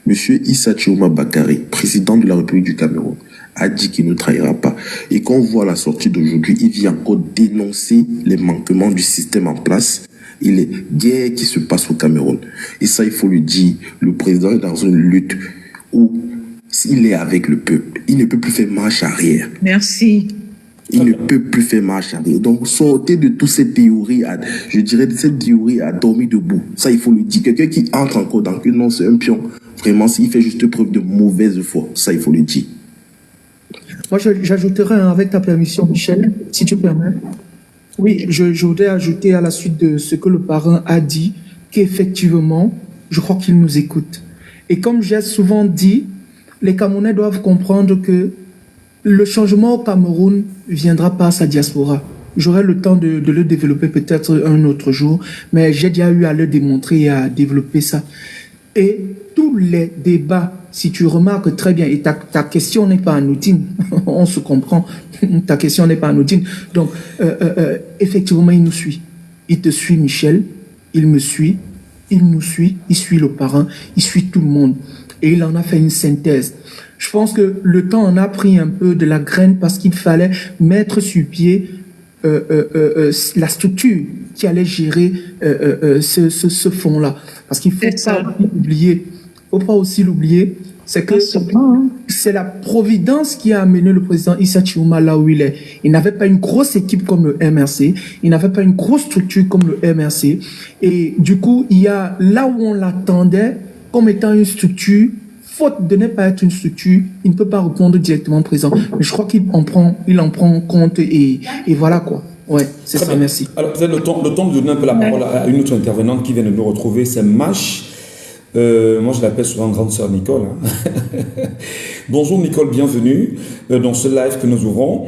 Monsieur Issa Chiouma Bakary, président de la République du Cameroun, a dit qu'il ne trahira pas. Et quand on voit la sortie d'aujourd'hui, il vient encore dénoncer les manquements du système en place et les guerres qui se passent au Cameroun. Et ça, il faut le dire, le président est dans une lutte où il est avec le peuple. Il ne peut plus faire marche arrière. Merci. Il ne peut plus faire marche arrière. Donc, sortez de toutes ces théories, je dirais, de cette théorie à dormir debout. Ça, il faut le dire. Quelqu'un qui entre encore dans que non, c'est un pion. Vraiment, s'il fait juste preuve de mauvaise foi. Ça, il faut le dire. Moi, j'ajouterais, avec ta permission, Michel, si tu permets. Oui, je voudrais ajouter à la suite de ce que le parrain a dit, qu'effectivement, je crois qu'il nous écoute. Et comme j'ai souvent dit, les Camerounais doivent comprendre que le changement au Cameroun viendra par sa diaspora. J'aurai le temps de le développer peut-être un autre jour, mais j'ai déjà eu à le démontrer et à développer ça. Et tous les débats, si tu remarques très bien, et ta question n'est pas anodine, on se comprend, ta question n'est pas anodine. Donc, effectivement, il nous suit. Il te suit, Michel, il me suit, il nous suit, il suit le parrain, il suit tout le monde. Et il en a fait une synthèse. Je pense que le temps en a pris un peu de la graine parce qu'il fallait mettre sur pied la structure qui allait gérer ce fonds-là. Parce qu'il faut pas aussi l'oublier, c'est que c'est la providence qui a amené le président Issa Chiouma là où il est. Il n'avait pas une grosse équipe comme le MRC, il n'avait pas une grosse structure comme le MRC, et du coup, il y a là où on l'attendait comme étant une structure, faute de ne pas être une structure, il ne peut pas répondre directement au président. Mais je crois qu'il en prend compte et voilà quoi. Ouais, c'est ça, merci. Alors, peut-être le temps de donner un peu la parole à une autre intervenante qui vient de nous retrouver, c'est Mash. Moi, je l'appelle souvent grande sœur Nicole. Hein. Bonjour Nicole, bienvenue dans ce live que nous ouvrons.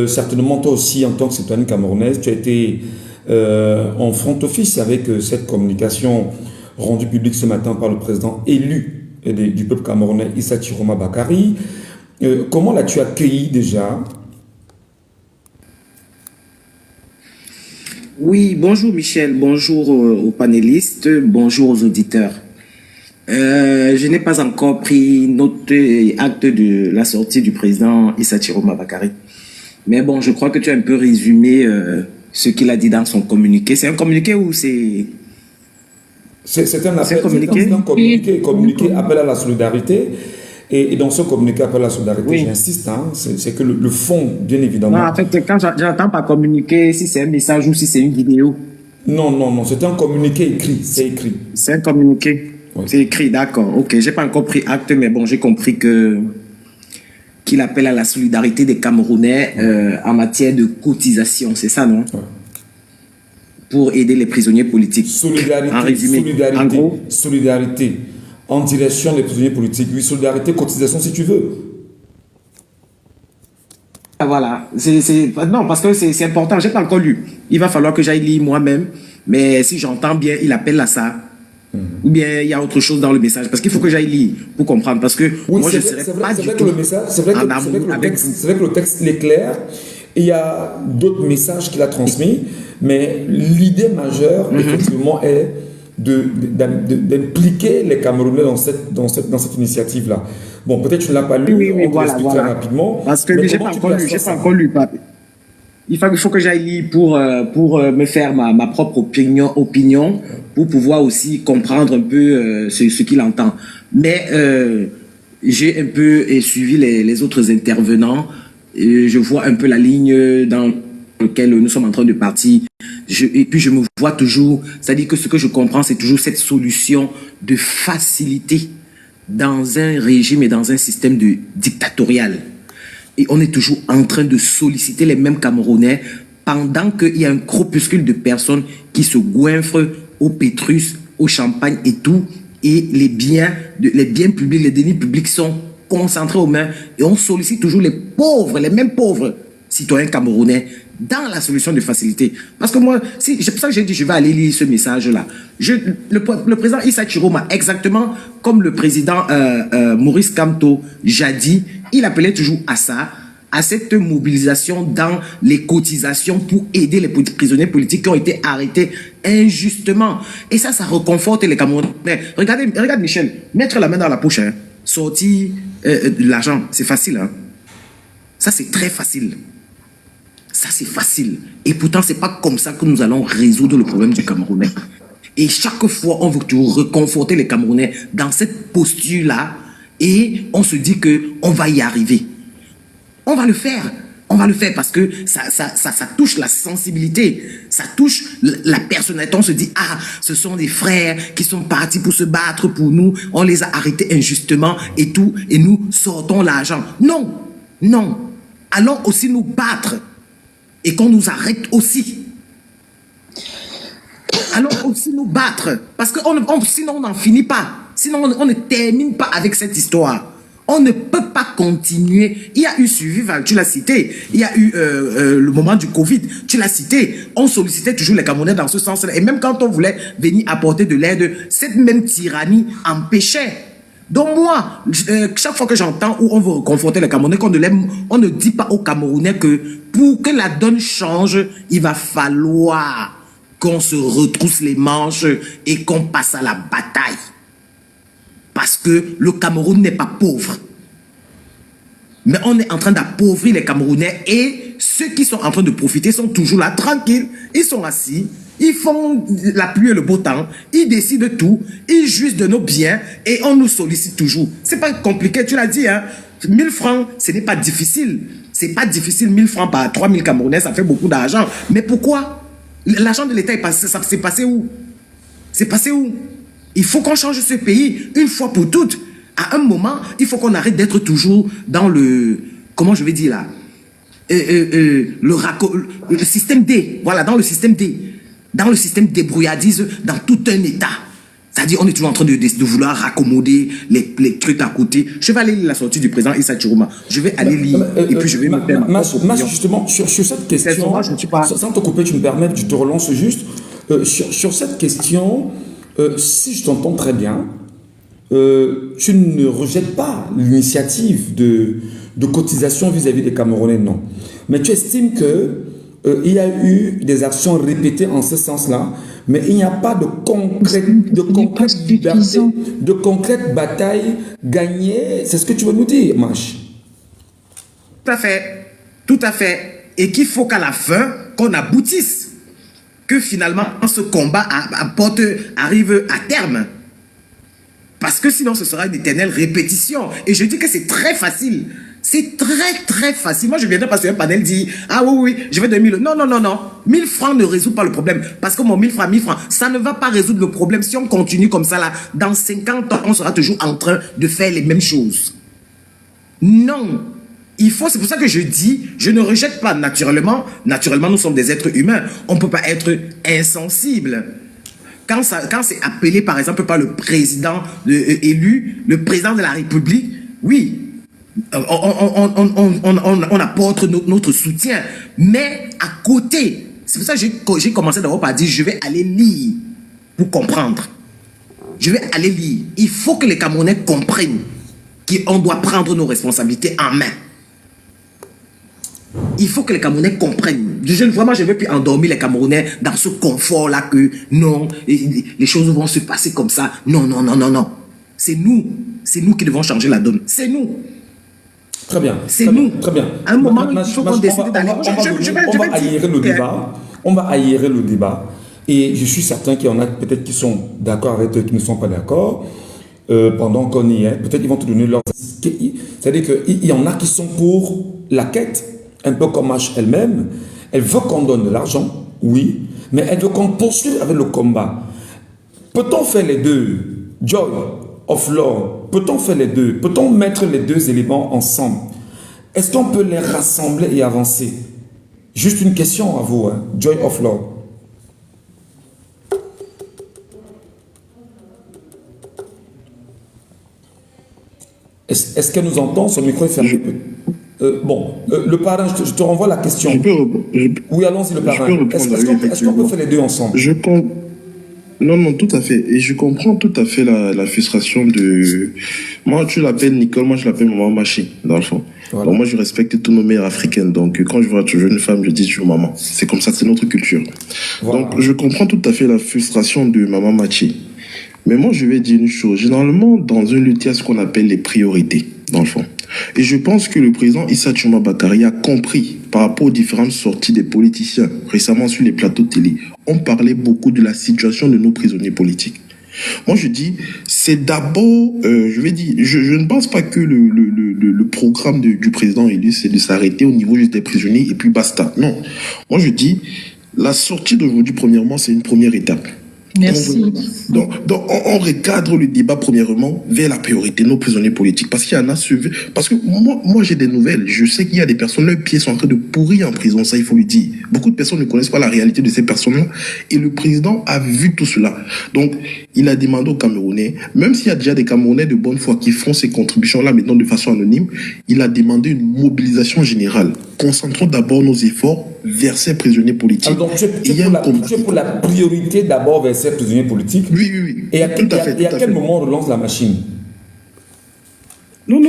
Certainement, toi aussi, en tant que citoyenne camerounaise, tu as été en front office avec cette communication rendue publique ce matin par le président élu du peuple camerounais, Issa Chiouma Bakary. Comment l'as-tu accueilli déjà ? Oui, bonjour Michel, bonjour aux panélistes, bonjour aux auditeurs. Je n'ai pas encore pris note et acte de la sortie du président Issa Chiouma Bakary. Mais bon, je crois que tu as un peu résumé ce qu'il a dit dans son communiqué. C'est un communiqué ou c'est... C'est un communiqué, appel à la solidarité. Et dans ce communiqué appel à la solidarité, oui, j'insiste, hein, c'est que le fond, bien évidemment... Non, en fait, quand j'entends pas communiquer, si c'est un message ou si c'est une vidéo. Non, c'est un communiqué écrit, c'est écrit. C'est un communiqué, oui. C'est écrit, d'accord. Ok, j'ai pas encore pris acte, mais bon, j'ai compris qu'il appelle à la solidarité des Camerounais en matière de cotisation, c'est ça, non? Ouais. Pour aider les prisonniers politiques. Solidarité, en résumé, solidarité, en gros, solidarité en direction des prisonniers politiques. Oui, solidarité, cotisation si tu veux. Voilà. Non, parce que c'est important. J'ai pas encore lu. Il va falloir que j'aille lire moi-même. Mais si j'entends bien, il appelle à ça. Ou bien il y a autre chose dans le message. Parce qu'il faut que j'aille lire pour comprendre. Parce que oui, moi, je ne serais pas du tout c'est vrai que le texte est clair. Il y a d'autres messages qu'il a transmis. Mais l'idée majeure, effectivement, est d'impliquer les Camerounais dans cette initiative-là. Bon, peut-être tu ne l'as pas lu, oui, voilà. rapidement. Parce que je n'ai pas encore lu. Il faut que j'aille lire pour me faire ma propre opinion, pour pouvoir aussi comprendre un peu ce qu'il entend. Mais j'ai un peu suivi les autres intervenants. Je vois un peu la ligne dans laquelle nous sommes en train de partir. Et puis je me vois toujours, c'est-à-dire que ce que je comprends, c'est toujours cette solution de facilité dans un régime et dans un système dictatorial. Et on est toujours en train de solliciter les mêmes Camerounais pendant qu'il y a un groupuscule de personnes qui se goinfrent au pétrus, au champagne et tout. Et les biens publics, les deniers publics sont concentré aux mains et on sollicite toujours les pauvres, les mêmes pauvres citoyens camerounais dans la solution de facilité. Parce que moi, c'est pour ça que j'ai dit, je vais aller lire ce message-là. Le président Issa Chiroma, exactement comme le président Maurice Kamto jadis, il appelait toujours à ça, à cette mobilisation dans les cotisations pour aider les prisonniers politiques qui ont été arrêtés injustement. Et ça reconforte les Camerounais. Regarde Michel, mettre la main dans la poche, hein, sortir de l'argent, c'est facile. Hein. Ça, c'est très facile. Ça, c'est facile. Et pourtant, c'est pas comme ça que nous allons résoudre le problème du Camerounais. Et chaque fois, on veut toujours reconforter les Camerounais dans cette posture-là et on se dit qu'on va y arriver. On va le faire. On va le faire parce que ça touche la sensibilité, ça touche la personnalité. On se dit, ah, ce sont des frères qui sont partis pour se battre pour nous. On les a arrêtés injustement et tout. Et nous sortons l'argent. Non, non. Allons aussi nous battre et qu'on nous arrête aussi. Allons aussi nous battre parce que sinon on n'en finit pas. Sinon on ne termine pas avec cette histoire. On ne peut pas continuer. Il y a eu suivi, tu l'as cité. Il y a eu le moment du Covid, tu l'as cité. On sollicitait toujours les Camerounais dans ce sens-là. Et même quand on voulait venir apporter de l'aide, cette même tyrannie empêchait. Donc moi, chaque fois que j'entends où on veut conforter les Camerounais, on ne dit pas aux Camerounais que pour que la donne change, il va falloir qu'on se retrousse les manches et qu'on passe à la bataille. Parce que le Cameroun n'est pas pauvre. Mais on est en train d'appauvrir les Camerounais et ceux qui sont en train de profiter sont toujours là, tranquilles. Ils sont assis, ils font la pluie et le beau temps, ils décident de tout, ils jouissent de nos biens et on nous sollicite toujours. C'est pas compliqué, tu l'as dit, hein. 1000 francs, ce n'est pas difficile. C'est pas difficile, 1000 francs par 3000 Camerounais, ça fait beaucoup d'argent. Mais pourquoi? L'argent de l'État est passé, ça s'est passé où? C'est passé où? Il faut qu'on change ce pays une fois pour toutes. À un moment, il faut qu'on arrête d'être toujours dans le... Comment je vais dire là le système D. Voilà, dans le système D. Dans le système débrouillardise dans tout un État. C'est-à-dire, on est toujours en train de vouloir raccommoder les trucs à côté. Je vais aller lire la sortie du président Issa Chiroma. Je vais aller lire et puis je vais me faire justement, sur cette question, sans te couper, tu me permets, je te relance juste. Sur cette question... si je t'entends très bien, tu ne rejettes pas l'initiative de cotisation vis-à-vis des Camerounais, non. Mais tu estimes qu'il y a eu des actions répétées en ce sens-là, mais il n'y a pas de concrète bataille gagnée. C'est ce que tu veux nous dire, Mash? Tout à fait. Tout à fait. Et qu'il faut qu'à la fin, qu'on aboutisse. Que finalement, ce combat arrive à terme. Parce que sinon, ce sera une éternelle répétition. Et je dis que c'est très facile. C'est très, très facile. Moi, je viendrai parce qu'un panel dit, ah oui, je vais donner 1000. Non, non, non, non. 1000 francs ne résout pas le problème. Parce que mon 1000 francs, ça ne va pas résoudre le problème. Si on continue comme ça, là, dans 50 ans, on sera toujours en train de faire les mêmes choses. Non. C'est pour ça que je dis, je ne rejette pas naturellement. Naturellement, nous sommes des êtres humains. On ne peut pas être insensible. Quand c'est appelé, par exemple, par le président élu, le président de la République, oui, on apporte notre soutien. Mais à côté, c'est pour ça que j'ai commencé d'abord par dire, je vais aller lire pour comprendre. Je vais aller lire. Il faut que les Camerounais comprennent qu'on doit prendre nos responsabilités en main. Il faut que les Camerounais comprennent. Vraiment, je ne veux plus endormir les Camerounais dans ce confort-là que non, les choses vont se passer comme ça. Non, non, non, non, non. C'est nous qui devons changer la donne. C'est nous. Très bien. C'est nous. Très bien. À un moment, il faut qu'on décide d'aller. On va aérer le débat. On va aérer le débat. Et je suis certain qu'il y en a peut-être qui sont d'accord avec eux, qui ne sont pas d'accord. Pendant qu'on y est, peut-être ils vont te donner leur... C'est-à-dire qu'il y en a qui sont pour la quête, un peu comme H elle-même. Elle veut qu'on donne de l'argent, oui, mais elle veut qu'on poursuive avec le combat. Peut-on faire les deux? Joy of Law, peut-on faire les deux? Peut-on mettre les deux éléments ensemble? Est-ce qu'on peut les rassembler et avancer? Juste une question à vous, hein? Joy of Law. Est-ce qu'elle nous entend? Son micro est fermé. Le parrain, je te renvoie la question. Oui, allons-y, le parrain. Est-ce qu'on peut faire les deux ensemble? Non, tout à fait. Et je comprends tout à fait la frustration de... Moi, tu l'appelles Nicole, moi, je l'appelle Maman Machi, dans le fond. Voilà. Donc, moi, je respecte tous nos mères africaines. Donc, quand je vois toujours une femme, je dis toujours maman. C'est comme ça, c'est notre culture. Voilà. Donc, je comprends tout à fait la frustration de Maman Machi. Mais moi, je vais dire une chose. Généralement, dans une lutte, il y a ce qu'on appelle les priorités, dans le fond. Et je pense que le président Issa Tchouma Bakary a compris, par rapport aux différentes sorties des politiciens, récemment sur les plateaux de télé, on parlait beaucoup de la situation de nos prisonniers politiques. Moi, je dis, c'est d'abord, je ne pense pas que le programme du président élu, c'est de s'arrêter au niveau juste des prisonniers et puis basta. Non. Moi, je dis, la sortie d'aujourd'hui, premièrement, c'est une première étape. Merci. Donc on recadre le débat premièrement vers la priorité, nos prisonniers politiques. Parce qu'il y en a suivi. Parce que moi j'ai des nouvelles. Je sais qu'il y a des personnes, leurs pieds sont en train de pourrir en prison, ça il faut le dire. Beaucoup de personnes ne connaissent pas la réalité de ces personnes-là. Et le président a vu tout cela. Donc il a demandé aux Camerounais, même s'il y a déjà des Camerounais de bonne foi qui font ces contributions-là maintenant de façon anonyme, il a demandé une mobilisation générale. Concentrons d'abord nos efforts vers ces prisonniers politiques. Alors donc, tu es pour la priorité d'abord vers ces prisonniers politiques. Oui. Et à quel moment on relance la machine? Non.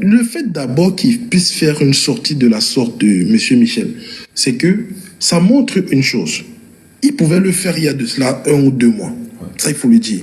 Le fait d'abord qu'il puisse faire une sortie de la sorte de M. Michel, c'est que ça montre une chose. Il pouvait le faire il y a de cela 1 ou 2 mois. Ça, il faut le dire.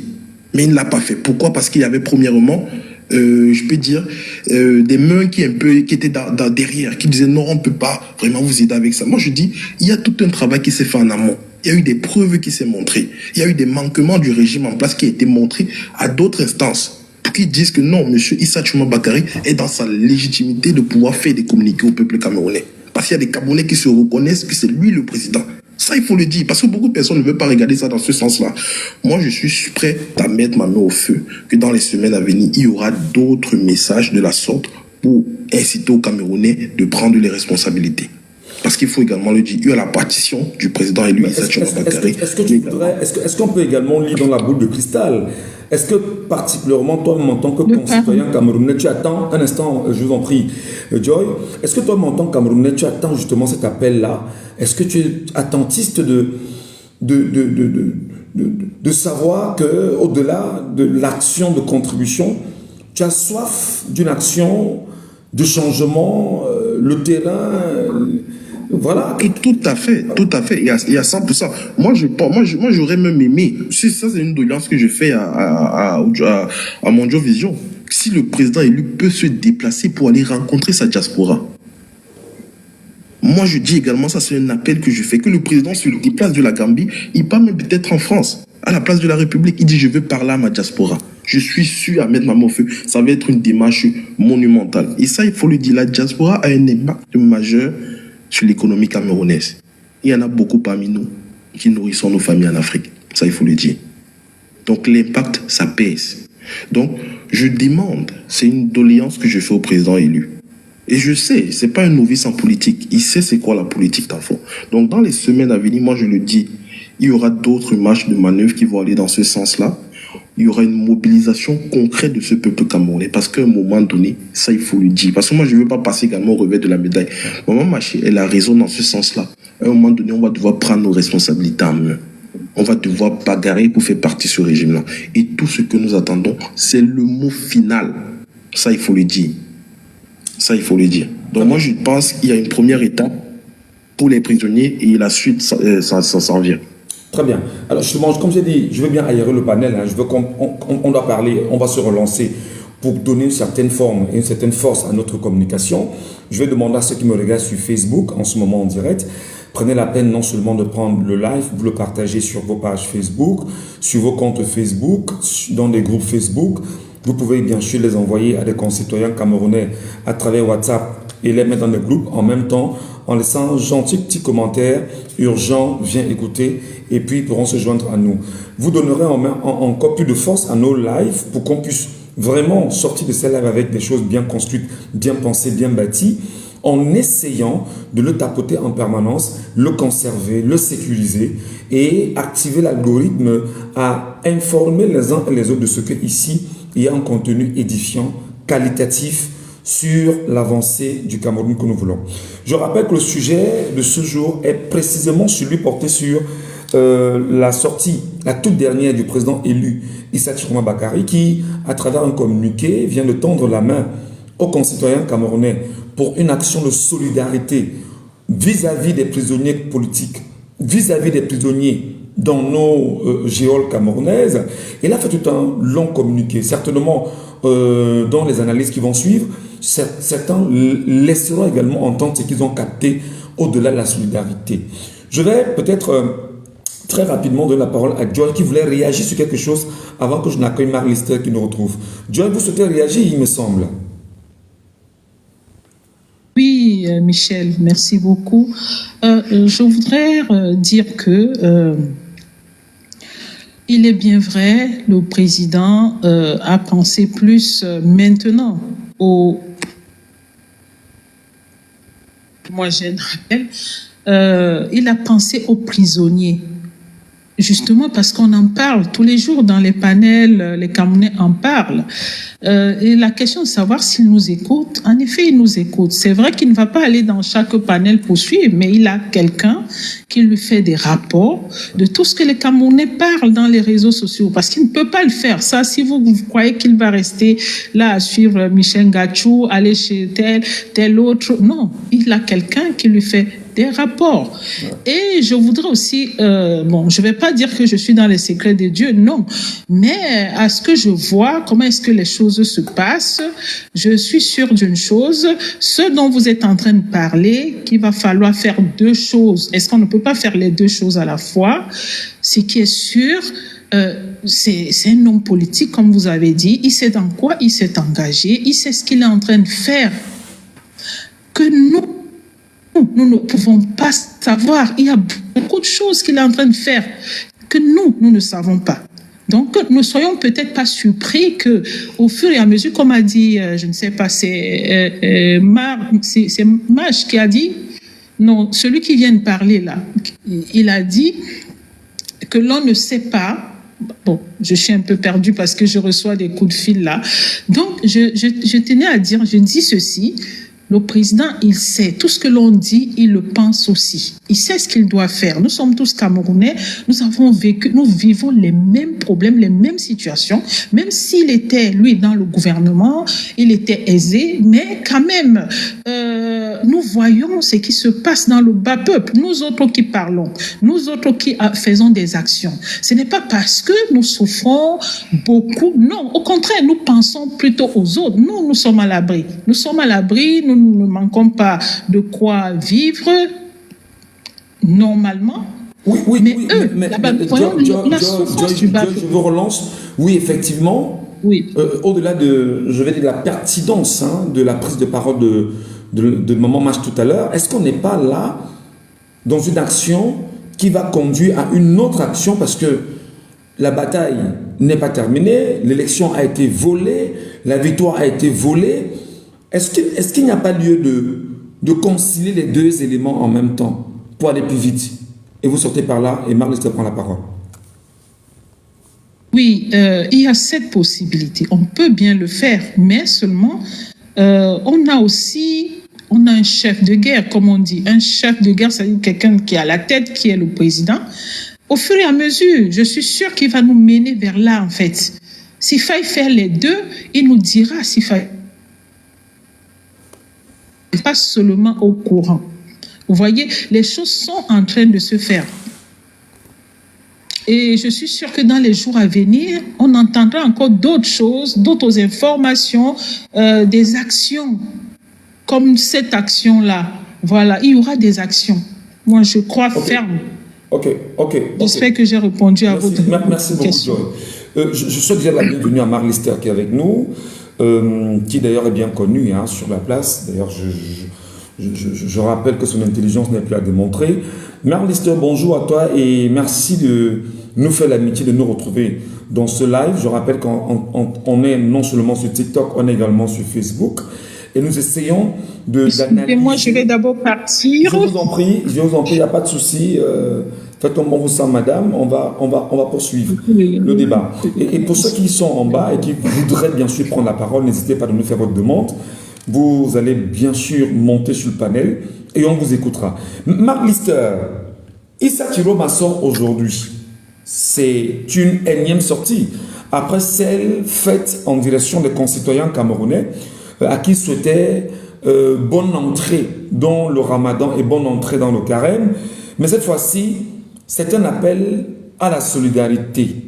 Mais il ne l'a pas fait. Pourquoi? Parce qu'il y avait premièrement... je peux dire, des mains qui étaient derrière, qui disaient non, on ne peut pas vraiment vous aider avec ça. Moi, je dis, il y a tout un travail qui s'est fait en amont. Il y a eu des preuves qui s'est montrées. Il y a eu des manquements du régime en place qui a été montrés à d'autres instances qui disent que non, M. Issa Tchouma Bakary est dans sa légitimité de pouvoir faire des communiqués au peuple camerounais. Parce qu'il y a des Camerounais qui se reconnaissent que c'est lui le président. Ça, il faut le dire, parce que beaucoup de personnes ne veulent pas regarder ça dans ce sens-là. Moi, je suis prêt à mettre ma main au feu que dans les semaines à venir, il y aura d'autres messages de la sorte pour inciter aux Camerounais de prendre les responsabilités. Parce qu'il faut également le dire, il y a la partition du président élu Issa Tchouma Bakary. Est-ce qu'on peut également lire dans la boule de cristal? Est-ce que particulièrement toi, en tant que concitoyen camerounais, tu attends, un instant, je vous en prie, Joy, est-ce que toi, en tant que camerounais, tu attends justement cet appel-là? Est-ce que tu es attentiste de savoir qu'au-delà de l'action de contribution, tu as soif d'une action de changement, le terrain... Voilà. Tout à fait. Il y a 100%. Moi, j'aurais même aimé. Ça, c'est une doléance que je fais à Mondio Vision. Si le président élu peut se déplacer pour aller rencontrer sa diaspora. Moi, je dis également, ça, c'est un appel que je fais, que le président se déplace de la Gambie. Il part même peut-être en France, à la place de la République. Il dit, je veux parler à ma diaspora. Je suis sûr à mettre ma main au feu. Ça va être une démarche monumentale. Et ça, il faut le dire, la diaspora a un impact majeur sur l'économie camerounaise. Il y en a beaucoup parmi nous qui nourrissons nos familles en Afrique. Ça, il faut le dire. Donc, l'impact, ça pèse. Donc, je demande, c'est une doléance que je fais au président élu. Et je sais, c'est pas un novice en politique. Il sait c'est quoi la politique d'enfant. Donc, dans les semaines à venir, moi, je le dis, il y aura d'autres marches de manœuvre qui vont aller dans ce sens-là. Il y aura une mobilisation concrète de ce peuple camerounais. Parce qu'à un moment donné, ça, il faut le dire. Parce que moi, je ne veux pas passer également au revers de la médaille. Maman Machi, elle a raison dans ce sens-là. À un moment donné, on va devoir prendre nos responsabilités en main. On va devoir bagarrer pour faire partie de ce régime-là. Et tout ce que nous attendons, c'est le mot final. Ça, il faut le dire. Donc, moi, je pense qu'il y a une première étape pour les prisonniers et la suite, ça s'en vient. Très bien. Alors justement, comme j'ai dit, je veux bien aérer le panel. Je veux qu'on doit parler, on va se relancer pour donner une certaine forme et une certaine force à notre communication. Je vais demander à ceux qui me regardent sur Facebook en ce moment en direct, prenez la peine non seulement de prendre le live, vous le partagez sur vos pages Facebook, sur vos comptes Facebook, dans des groupes Facebook. Vous pouvez bien sûr les envoyer à des concitoyens camerounais à travers WhatsApp et les mettre dans des groupes en même temps, en laissant un gentil petit commentaire urgent, viens écouter, et puis ils pourront se joindre à nous. Vous donnerez encore plus de force à nos lives pour qu'on puisse vraiment sortir de ces lives avec des choses bien construites, bien pensées, bien bâties, en essayant de le tapoter en permanence, le conserver, le sécuriser et activer l'algorithme à informer les uns et les autres de ce que ici, il y a un contenu édifiant qualitatif sur l'avancée du Cameroun que nous voulons. Je rappelle que le sujet de ce jour est précisément celui porté sur la sortie, la toute dernière du président élu Issa Chiroma Bakary, qui, à travers un communiqué, vient de tendre la main aux concitoyens camerounais pour une action de solidarité vis-à-vis des prisonniers politiques, vis-à-vis des prisonniers dans nos géoles camerounaises. Il a fait tout un long communiqué. Certainement, dans les analyses qui vont suivre, certains laisseront également entendre ce qu'ils ont capté au-delà de la solidarité. Je vais peut-être très rapidement donner la parole à Joy qui voulait réagir sur quelque chose avant que je n'accueille Marc Lister qui nous retrouve. Joy, vous souhaitez réagir, il me semble. Oui, Michel, merci beaucoup. Je voudrais dire que il est bien vrai, le président a pensé plus maintenant au... Moi, j'ai un rappel. Il a pensé aux prisonniers. Justement parce qu'on en parle tous les jours dans les panels, les Camerounais en parlent. Et la question de savoir s'il nous écoute, en effet, il nous écoute. C'est vrai qu'il ne va pas aller dans chaque panel pour suivre, mais il a quelqu'un qui lui fait des rapports de tout ce que les Camerounais parlent dans les réseaux sociaux, parce qu'il ne peut pas le faire. Ça, si vous croyez qu'il va rester là à suivre Michel Gachou, aller chez tel autre, non, il a quelqu'un qui lui fait des rapports. Et je voudrais aussi, bon, je ne vais pas dire que je suis dans les secrets de Dieu, non, mais à ce que je vois, comment est-ce que les choses se passent, je suis sûre d'une chose, ce dont vous êtes en train de parler, qu'il va falloir faire deux choses. Est-ce qu'on ne peut pas faire les deux choses à la fois? Ce qui est sûr, c'est un homme politique, comme vous avez dit, il sait dans quoi il s'est engagé, il sait ce qu'il est en train de faire. Que nous ne pouvons pas savoir. Il y a beaucoup de choses qu'il est en train de faire que nous ne savons pas. Donc, ne soyons peut-être pas surpris que, au fur et à mesure, comme a dit, je ne sais pas, c'est Maj qui a dit, non, celui qui vient de parler là, il a dit que l'on ne sait pas. Bon, je suis un peu perdue parce que je reçois des coups de fil là. Donc, je tenais à dire, je dis ceci. Le président, il sait tout ce que l'on dit, il le pense aussi. Il sait ce qu'il doit faire. Nous sommes tous Camerounais, nous avons vécu, nous vivons les mêmes problèmes, les mêmes situations. Même s'il était, lui, dans le gouvernement, il était aisé, mais quand même, nous voyons ce qui se passe dans le bas peuple. Nous autres qui parlons, nous autres qui faisons des actions. Ce n'est pas parce que nous souffrons beaucoup, non. Au contraire, nous pensons plutôt aux autres. Nous sommes à l'abri. Nous sommes à l'abri, nous ne manquons pas de quoi vivre normalement. Oui, mais eux, je vous relance. Oui, effectivement. Oui. Au-delà de, je vais dire, de la pertinence de la prise de parole de Maman Maj tout à l'heure, est-ce qu'on n'est pas là dans une action qui va conduire à une autre action parce que la bataille n'est pas terminée, l'élection a été volée, la victoire a été volée. Est-ce qu'il n'y a pas lieu de concilier les deux éléments en même temps pour aller plus vite? Et vous sortez par là et Marc Lister prend la parole. Oui, il y a cette possibilité. On peut bien le faire, mais seulement on a un chef de guerre, comme on dit. Un chef de guerre, c'est-à-dire quelqu'un qui est à la tête, qui est le président. Au fur et à mesure, je suis sûre qu'il va nous mener vers là, en fait. S'il faille faire les deux, il nous dira s'il faille. Pas seulement au courant. Vous voyez, les choses sont en train de se faire. Et je suis sûre que dans les jours à venir, on entendra encore d'autres choses, d'autres informations, des actions, comme cette action-là. Voilà, il y aura des actions. Moi, je crois ferme. Ok. J'espère que j'ai répondu à votre question. Merci beaucoup, Joy. Je souhaite dire la bienvenue à Marc Lister qui est avec nous. Qui d'ailleurs est bien connu sur la place. D'ailleurs, je rappelle que son intelligence n'est plus à démontrer. Marc Lister, bonjour à toi et merci de nous faire l'amitié de nous retrouver dans ce live. Je rappelle qu'on est non seulement sur TikTok, on est également sur Facebook. Et nous essayons d'analyser... Moi, je vais d'abord partir. Je vous en prie, il n'y a pas de souci. Faites un bon vous ça, madame. On va poursuivre le débat. Et pour ceux qui sont en bas et qui voudraient bien sûr prendre la parole, n'hésitez pas à nous faire votre demande. Vous allez bien sûr monter sur le panel et on vous écoutera. Mark Lister, Issa Chiroma sort aujourd'hui. C'est une énième sortie après celle faite en direction des concitoyens camerounais à qui souhaitait bonne entrée dans le ramadan et bonne entrée dans le carême. Mais cette fois-ci, c'est un appel à la solidarité.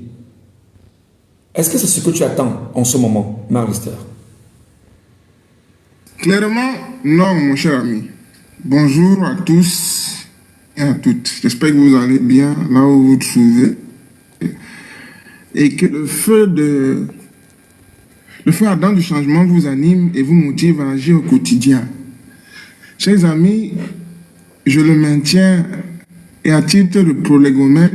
Est-ce que c'est ce que tu attends en ce moment, Mark Lister? Clairement, non, mon cher ami. Bonjour à tous et à toutes. J'espère que vous allez bien là où vous vous trouvez et que le feu ardent du changement vous anime et vous motive à agir au quotidien. Chers amis, je le maintiens et à titre de prolégomètre,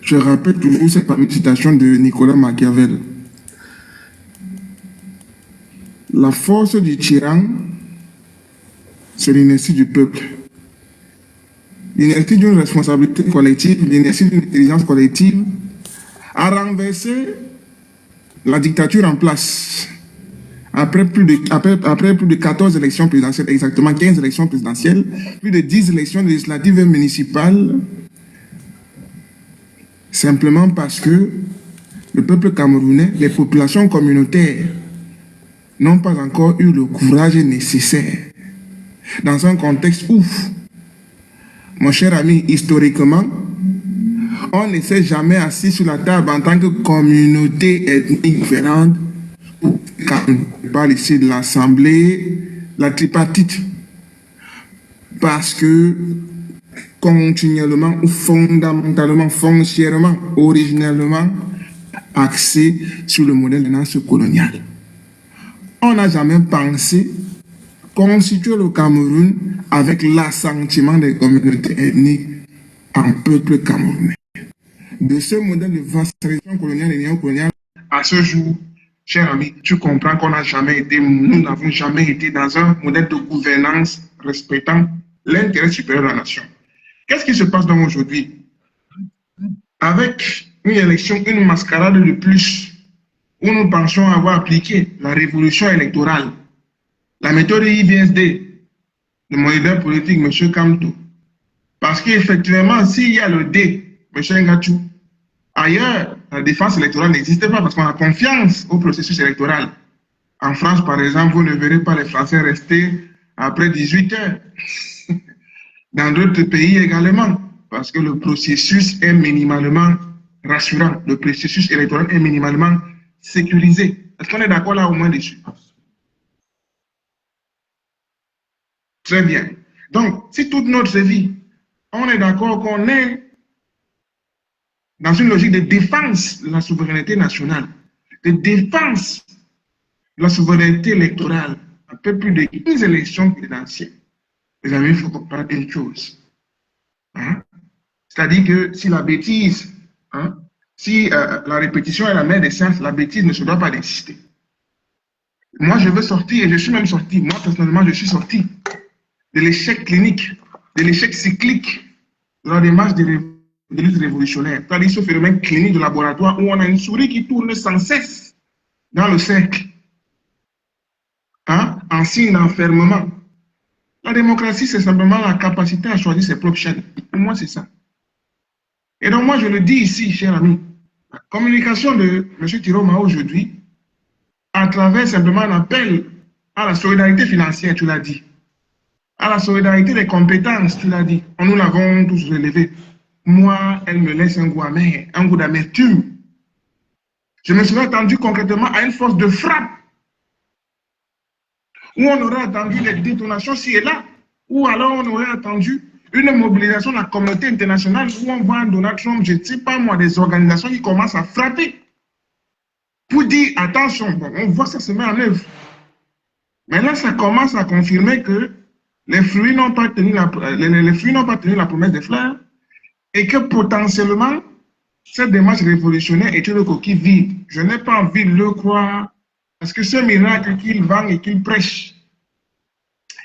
je rappelle toujours cette fameuse citation de Nicolas Machiavel. La force du tyran, c'est l'inertie du peuple. L'inertie d'une responsabilité collective, l'inertie d'une intelligence collective a renversé la dictature en place. Après plus de 14 élections présidentielles, exactement 15 élections présidentielles, plus de 10 élections législatives et municipales, simplement parce que le peuple camerounais, les populations communautaires, n'ont pas encore eu le courage nécessaire. Dans un contexte où, mon cher ami, historiquement, on ne s'est jamais assis sur la table en tant que communauté ethnique différente. On parle ici de l'Assemblée, la tripartite. Parce que continuellement ou fondamentalement, foncièrement, originellement, axé sur le modèle de nation coloniale. On n'a jamais pensé constituer le Cameroun avec l'assentiment des communautés ethniques en peuple camerounais. De ce modèle de vassalisation coloniale et néocoloniale, à ce jour, cher ami, tu comprends qu'on n'a jamais été, nous n'avons jamais été dans un modèle de gouvernance respectant l'intérêt supérieur de la nation. Qu'est-ce qui se passe donc aujourd'hui? Avec une élection, une mascarade de plus, où nous pensions avoir appliqué la révolution électorale, la méthode IBSD de mon leader politique, M. Kamto. Parce qu'effectivement, s'il y a le D, M. Ngachou, ailleurs, la défense électorale n'existe pas parce qu'on a confiance au processus électoral. En France, par exemple, vous ne verrez pas les Français rester après 18 heures. Dans d'autres pays également, parce que le processus est minimalement rassurant. Le processus électoral est minimalement sécurisé. Est-ce qu'on est d'accord là au moins dessus? Très bien. Donc, si toute notre vie, on est d'accord qu'on est dans une logique de défense de la souveraineté nationale, de défense de la souveraineté électorale, un peu plus de 15 élections présidentielles, les amis, il faut comprendre une chose. Hein? C'est-à-dire que si la bêtise, hein, si la répétition est la mère des sciences, la bêtise ne se doit pas d'exister. Moi, je veux sortir, et je suis même sorti, moi personnellement, je suis sorti de l'échec clinique, de l'échec cyclique de la démarche de lutte révolutionnaire. C'est-à-dire ce phénomène clinique de laboratoire où on a une souris qui tourne sans cesse dans le cercle, hein, en signe d'enfermement. La démocratie, c'est simplement la capacité à choisir ses propres chaînes. Pour moi, c'est ça. Et donc, moi, je le dis ici, cher ami, la communication de M. Chiroma aujourd'hui, à travers simplement un appel à la solidarité financière, tu l'as dit, à la solidarité des compétences, tu l'as dit, nous l'avons tous relevé. Moi, elle me laisse un goût amer, un goût d'amertume. Je me serais attendu concrètement à une force de frappe, où on aurait attendu des détonations ci et là, ou alors on aurait attendu une mobilisation de la communauté internationale où on voit Donald Trump, je ne sais pas moi, des organisations qui commencent à frapper pour dire attention, bon, on voit ça se met en œuvre. Mais là, ça commence à confirmer que les fruits n'ont pas tenu la promesse des fleurs et que potentiellement, cette démarche révolutionnaire est une coquille vide. Je n'ai pas envie de le croire parce que ce miracle qu'il vend et qu'il prêche,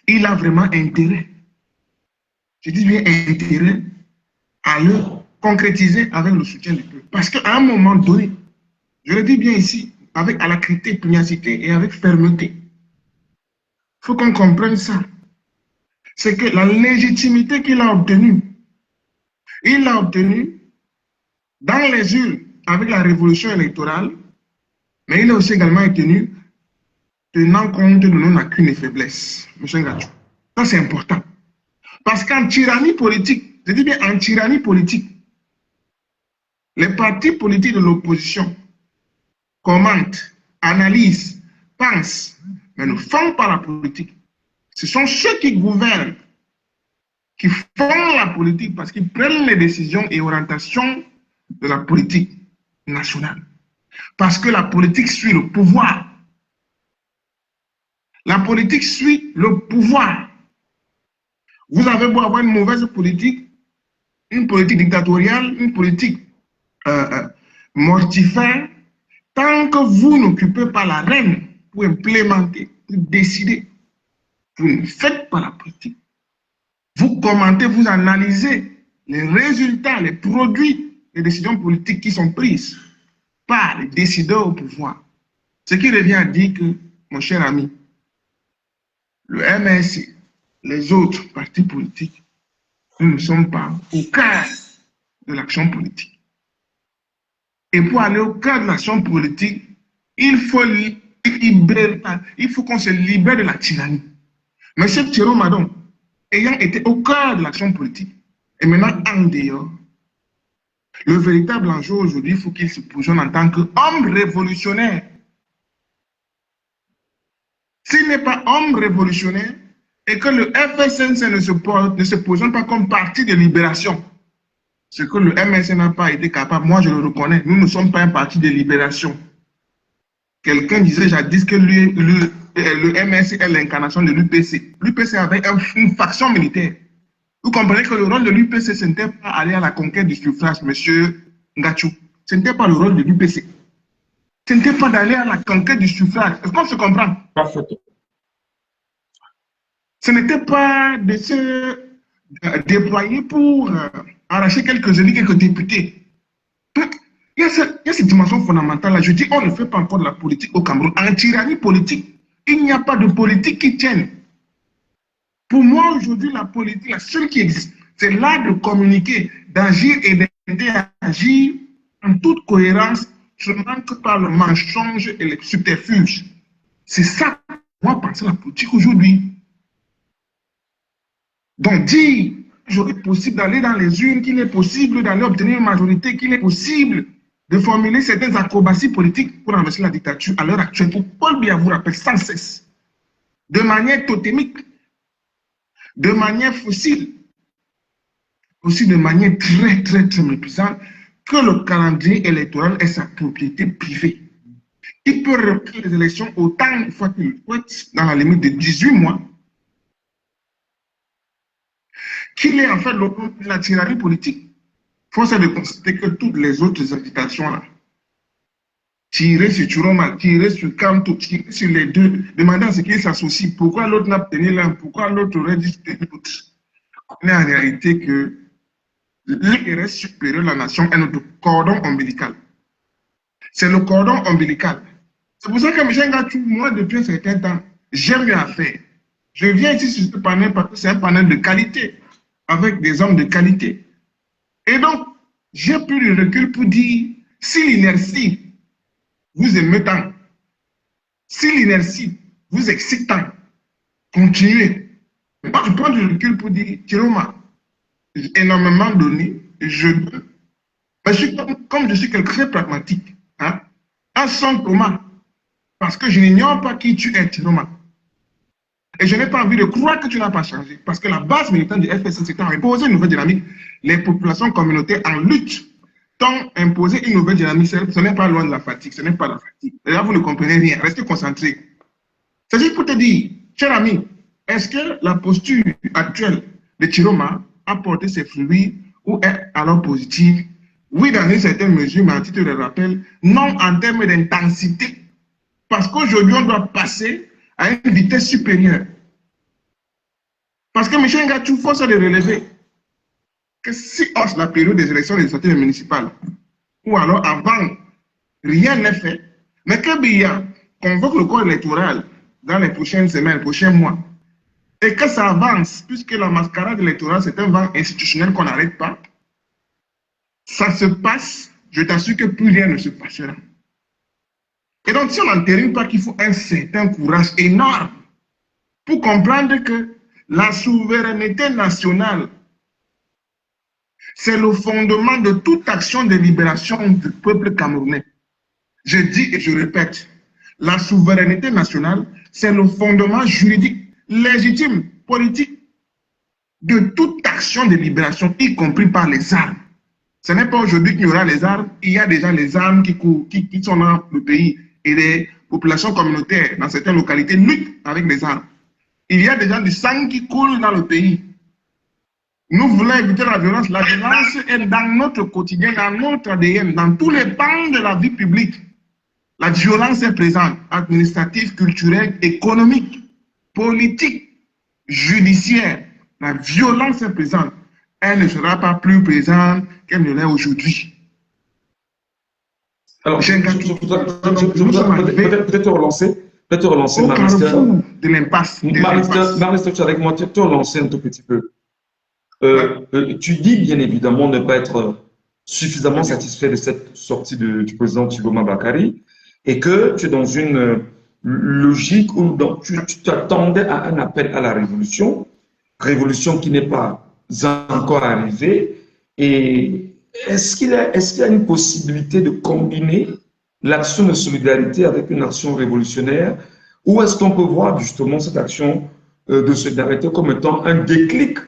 il a vraiment intérêt. Je dis bien intérêt à le concrétiser avec le soutien du peuple. Parce qu'à un moment donné, je le dis bien ici, avec alacrité, pugnacité et avec fermeté, il faut qu'on comprenne ça. C'est que la légitimité qu'il a obtenue, il l'a obtenue dans les urnes avec la révolution électorale, mais il a aussi également obtenu tenant compte de nos lacunes et faiblesses. M. Ngatou. Ça, c'est important. Parce qu'en tyrannie politique, je dis bien en tyrannie politique, les partis politiques de l'opposition commentent, analysent, pensent, mais ne font pas la politique. Ce sont ceux qui gouvernent, qui font la politique parce qu'ils prennent les décisions et orientations de la politique nationale. Parce que la politique suit le pouvoir. La politique suit le pouvoir. Vous avez beau avoir une mauvaise politique, une politique dictatoriale, une politique mortifère, tant que vous n'occupez pas la reine pour implémenter, pour décider, vous ne faites pas la politique. Vous commentez, vous analysez les résultats, les produits des décisions politiques qui sont prises par les décideurs au pouvoir. Ce qui revient à dire que, mon cher ami, le MSC, les autres partis politiques, nous ne sommes pas au cœur de l'action politique. Et pour aller au cœur de l'action politique, il faut qu'on se libère de la tyrannie. M. Thierry Madon, ayant été au cœur de l'action politique, et maintenant en dehors, le véritable enjeu aujourd'hui, il faut qu'il se positionne en tant qu'homme révolutionnaire. S'il n'est pas homme révolutionnaire et que le FSNC ne se positionne pas comme parti de libération, ce que le MSN n'a pas été capable, moi je le reconnais, nous ne sommes pas un parti de libération. Quelqu'un disait jadis que le MSC est l'incarnation de l'UPC. L'UPC avait une faction militaire. Vous comprenez que le rôle de l'UPC, ce n'était pas aller à la conquête du suffrage, M. Ngatou. Ce n'était pas le rôle de l'UPC. Ce n'était pas d'aller à la conquête du suffrage. Est-ce qu'on se comprend? Parfaitement. Ce n'était pas de se déployer pour arracher quelques élus, quelques députés. Il y a cette dimension fondamentale-là. Je dis, on ne fait pas encore de la politique au Cameroun. En tyrannie politique, il n'y a pas de politique qui tienne. Pour moi, aujourd'hui, la politique, la seule qui existe, c'est l'art de communiquer, d'agir et d'interagir en toute cohérence, seulement que par le mensonge et les subterfuges. C'est ça, moi, penser la politique aujourd'hui. Donc, dire qu'il est possible d'aller dans les urnes, qu'il est possible d'aller obtenir une majorité, qu'il est possible de formuler certaines acrobaties politiques pour renverser la dictature à l'heure actuelle, pour Paul Biya vous rappelle sans cesse, de manière totémique, de manière fossile, aussi de manière très méprisante, que le calendrier électoral est sa propriété privée. Il peut reprendre les élections autant de fois qu'il le souhaite, dans la limite de 18 mois, qu'il est en fait la tyrannie politique. Force est de constater que toutes les autres invitations-là, tirer sur Chiroma, tirer sur Kanto, tirer sur les deux, demander à ce qu'ils s'associent. Pourquoi l'autre n'a pas tenu l'un? Pourquoi l'autre aurait dit l'autre? On est en réalité que l'intérêt supérieur de la nation est notre cordon ombilical. C'est le cordon ombilical. C'est pour ça que M. Ngatou, moi, depuis un certain temps, j'aime mieux à faire. Je viens ici sur ce panel parce que c'est un panel de qualité, avec des hommes de qualité. Et donc, j'ai pris le recul pour dire, si l'inertie vous aime tant, si l'inertie vous excite tant, continuez. Moi, je prends du recul pour dire, Chiroma, j'ai énormément donné, je donne. Mais comme je suis quelqu'un de très pragmatique, hein, un son commun, parce que je n'ignore pas qui tu es, Chiroma. Et je n'ai pas envie de croire que tu n'as pas changé. Parce que la base militante du FSN, c'est imposer une nouvelle dynamique. Les populations communautaires en lutte t'ont imposé une nouvelle dynamique. Ce n'est pas loin de la fatigue. Ce n'est pas la fatigue. Et là, vous ne comprenez rien. Restez concentrés. C'est juste pour te dire, cher ami, est-ce que la posture actuelle de Chiroma a porté ses fruits ou est alors positive? Oui, dans une certaine mesure, mais à titre de rappel, non en termes d'intensité. Parce qu'aujourd'hui, on doit passer à une vitesse supérieure. Parce que M. Ngatou, il faut se le relever. que si hors la période des élections législatives et municipales, ou alors avant, rien n'est fait, mais que BIA convoque le corps électoral dans les prochaines semaines, prochains mois, et que ça avance, puisque la mascarade électorale, c'est un vent institutionnel qu'on n'arrête pas, ça se passe, je t'assure que plus rien ne se passera. Et donc, si on n'entérine pas qu'il faut un certain courage énorme pour comprendre que la souveraineté nationale, c'est le fondement de toute action de libération du peuple camerounais. Je dis et je répète, la souveraineté nationale, c'est le fondement juridique, légitime, politique de toute action de libération, y compris par les armes. Ce n'est pas aujourd'hui qu'il y aura les armes, il y a déjà les armes qui sont dans le pays et les populations communautaires dans certaines localités luttent avec les armes. Il y a déjà du sang qui coule dans le pays. Nous voulons éviter la violence. La violence est dans notre quotidien, dans notre ADN, dans tous les pans de la vie publique. La violence est présente, administrative, culturelle, économique, politique, judiciaire. La violence est présente. Elle ne sera pas plus présente qu'elle ne l'est aujourd'hui. Alors, je voudrais peut-être te relancer, Marie-Esther. De l'impasse. Marie-Esther, tu es avec moi, te relancer un tout petit peu. Tu dis bien évidemment ne pas être suffisamment satisfait de cette sortie du président Tshiloma Bakary et que tu es dans une logique où tu t'attendais à un appel à la révolution qui n'est pas encore arrivée. Et est-ce qu'il y a une possibilité de combiner l'action de solidarité avec une action révolutionnaire ou est-ce qu'on peut voir justement cette action de solidarité comme étant un déclic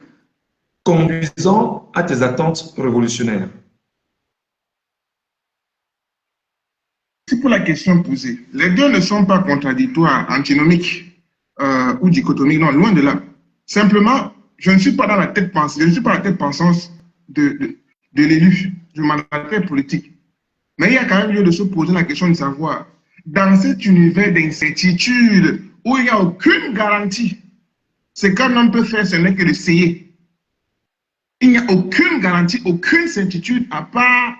conduisant à tes attentes révolutionnaires? C'est pour la question posée. Les deux ne sont pas contradictoires, antinomiques ou dichotomiques, non, loin de là. Simplement, je ne suis pas dans la tête pensante, je ne suis pas la tête pensante de l'élu, du mandataire politique. Mais il y a quand même lieu de se poser la question de savoir, dans cet univers d'incertitude où il n'y a aucune garantie, ce qu'un homme peut faire, ce n'est que d'essayer. Il n'y a aucune garantie, aucune certitude à part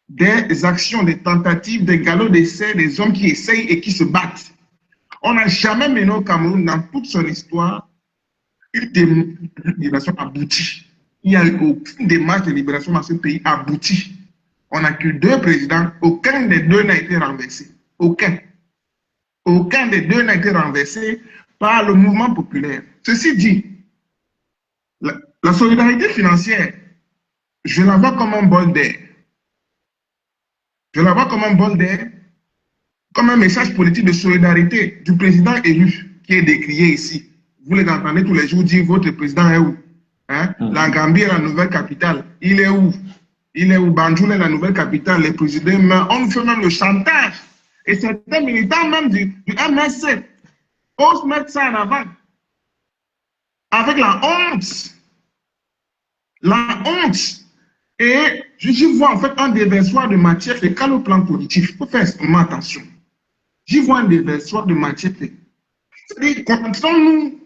des actions, des tentatives, des galops d'essai, des hommes qui essayent et qui se battent. On n'a jamais mené au Cameroun, dans toute son histoire, une libération aboutie. Il n'y a eu aucune démarche de libération dans ce pays aboutie. On n'a que 2 présidents, aucun des 2 n'a été renversé. Aucun. Aucun des 2 n'a été renversé par le mouvement populaire. Ceci dit, la solidarité financière, je la vois comme un bol d'air. Je la vois comme un bol d'air, comme un message politique de solidarité du président élu qui est décrié ici. Vous les entendez tous les jours dire votre président est où? Hein? La Gambie est la nouvelle capitale. Il est où? Il est où? Banjul est la nouvelle capitale. Les présidents, on fait même le chantage. Et certains militants même du MSC osent mettre ça en avant. Avec la honte. La honte. Et j'y vois en fait un déversoir de matière fécale au plan politique. Il faut faire extrêmement attention. J'y vois un déversoir de matière fécale. C'est-à-dire, nous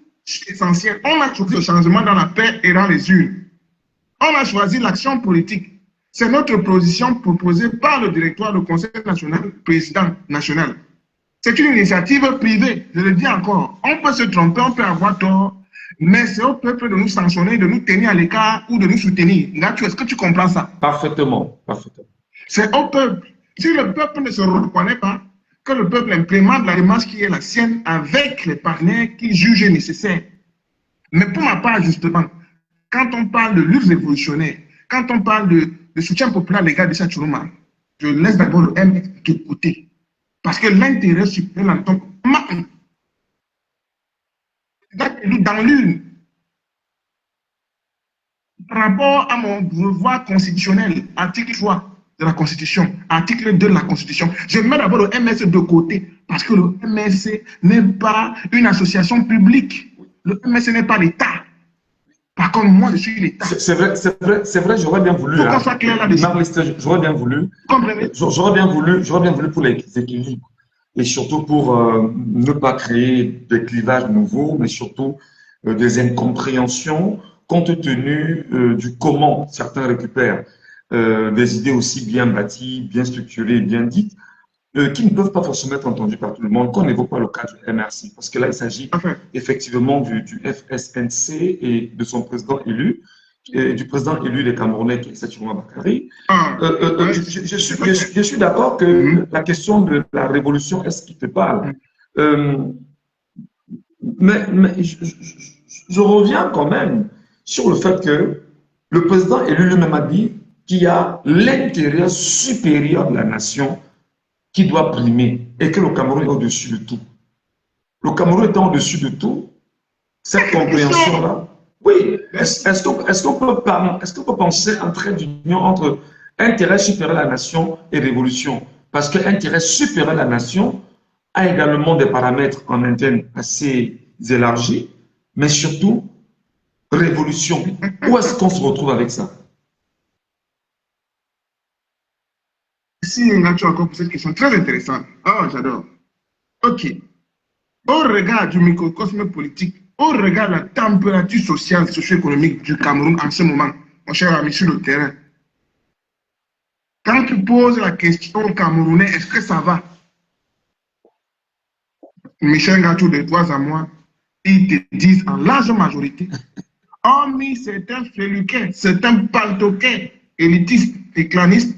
essentiel. On a choisi le changement dans la paix et dans les urnes. On a choisi l'action politique. C'est notre position proposée par le directoire du Conseil national, président national. C'est une initiative privée, je le dis encore. On peut se tromper, on peut avoir tort, mais c'est au peuple de nous sanctionner, de nous tenir à l'écart ou de nous soutenir. Est-ce que tu comprends ça? Parfaitement, parfaitement. C'est au peuple. Si le peuple ne se reconnaît pas, que le peuple implémente la démarche qui est la sienne avec les partenaires qu'il juge nécessaire. Mais pour ma part, justement, quand on parle de lutte révolutionnaire, quand on parle de soutien populaire à l'égard de Tshiloma, je laisse d'abord le M de côté. Parce que l'intérêt supérieur en tant que dans l'une, par rapport à mon devoir constitutionnel, article 3 de la Constitution, article 2 de la Constitution, je mets d'abord le MS de côté, parce que le MSC n'est pas une association publique. Le MSC n'est pas l'État. Par contre, moi, je suis l'État. C'est vrai, j'aurais bien voulu. Faut qu'on soit clair là-dessus. J'aurais bien voulu. Comprenez? J'aurais bien voulu pour les équilibres. Et surtout pour ne pas créer des clivages nouveaux, mais surtout des incompréhensions compte tenu du comment certains récupèrent des idées aussi bien bâties, bien structurées, bien dites, qui ne peuvent pas forcément être entendues par tout le monde, qu'on n'évoque pas le cas du MRC. Parce que là, il s'agit effectivement du FSNC et de son président élu, et du président élu des Camerounais, qui est Issa Chiroma Bakary. Je suis d'accord que la question de la révolution est ce qui te parle. Mais je reviens quand même sur le fait que le président élu lui-même a dit qu'il y a l'intérêt supérieur de la nation qui doit primer et que le Cameroun est au-dessus de tout. Le Cameroun étant au-dessus de tout, cette compréhension-là, oui, est-ce qu'on peut penser un trait d'union entre intérêt supérieur à la nation et révolution? Parce que intérêt supérieur à la nation a également des paramètres en interne assez élargis, mais surtout révolution. Où est-ce qu'on se retrouve avec ça? Merci, Ngacho, encore pour cette question très intéressante. Oh, j'adore. OK. Au regard du microcosme politique, au regard de la température sociale, socio-économique du Cameroun en ce moment, mon cher ami sur le terrain, quand tu poses la question aux Camerounais, est-ce que ça va? Michel Ngacho, de toi à moi, ils te disent en large majorité, hormis certains féluquets, certains paltoquets, élitistes et clanistes,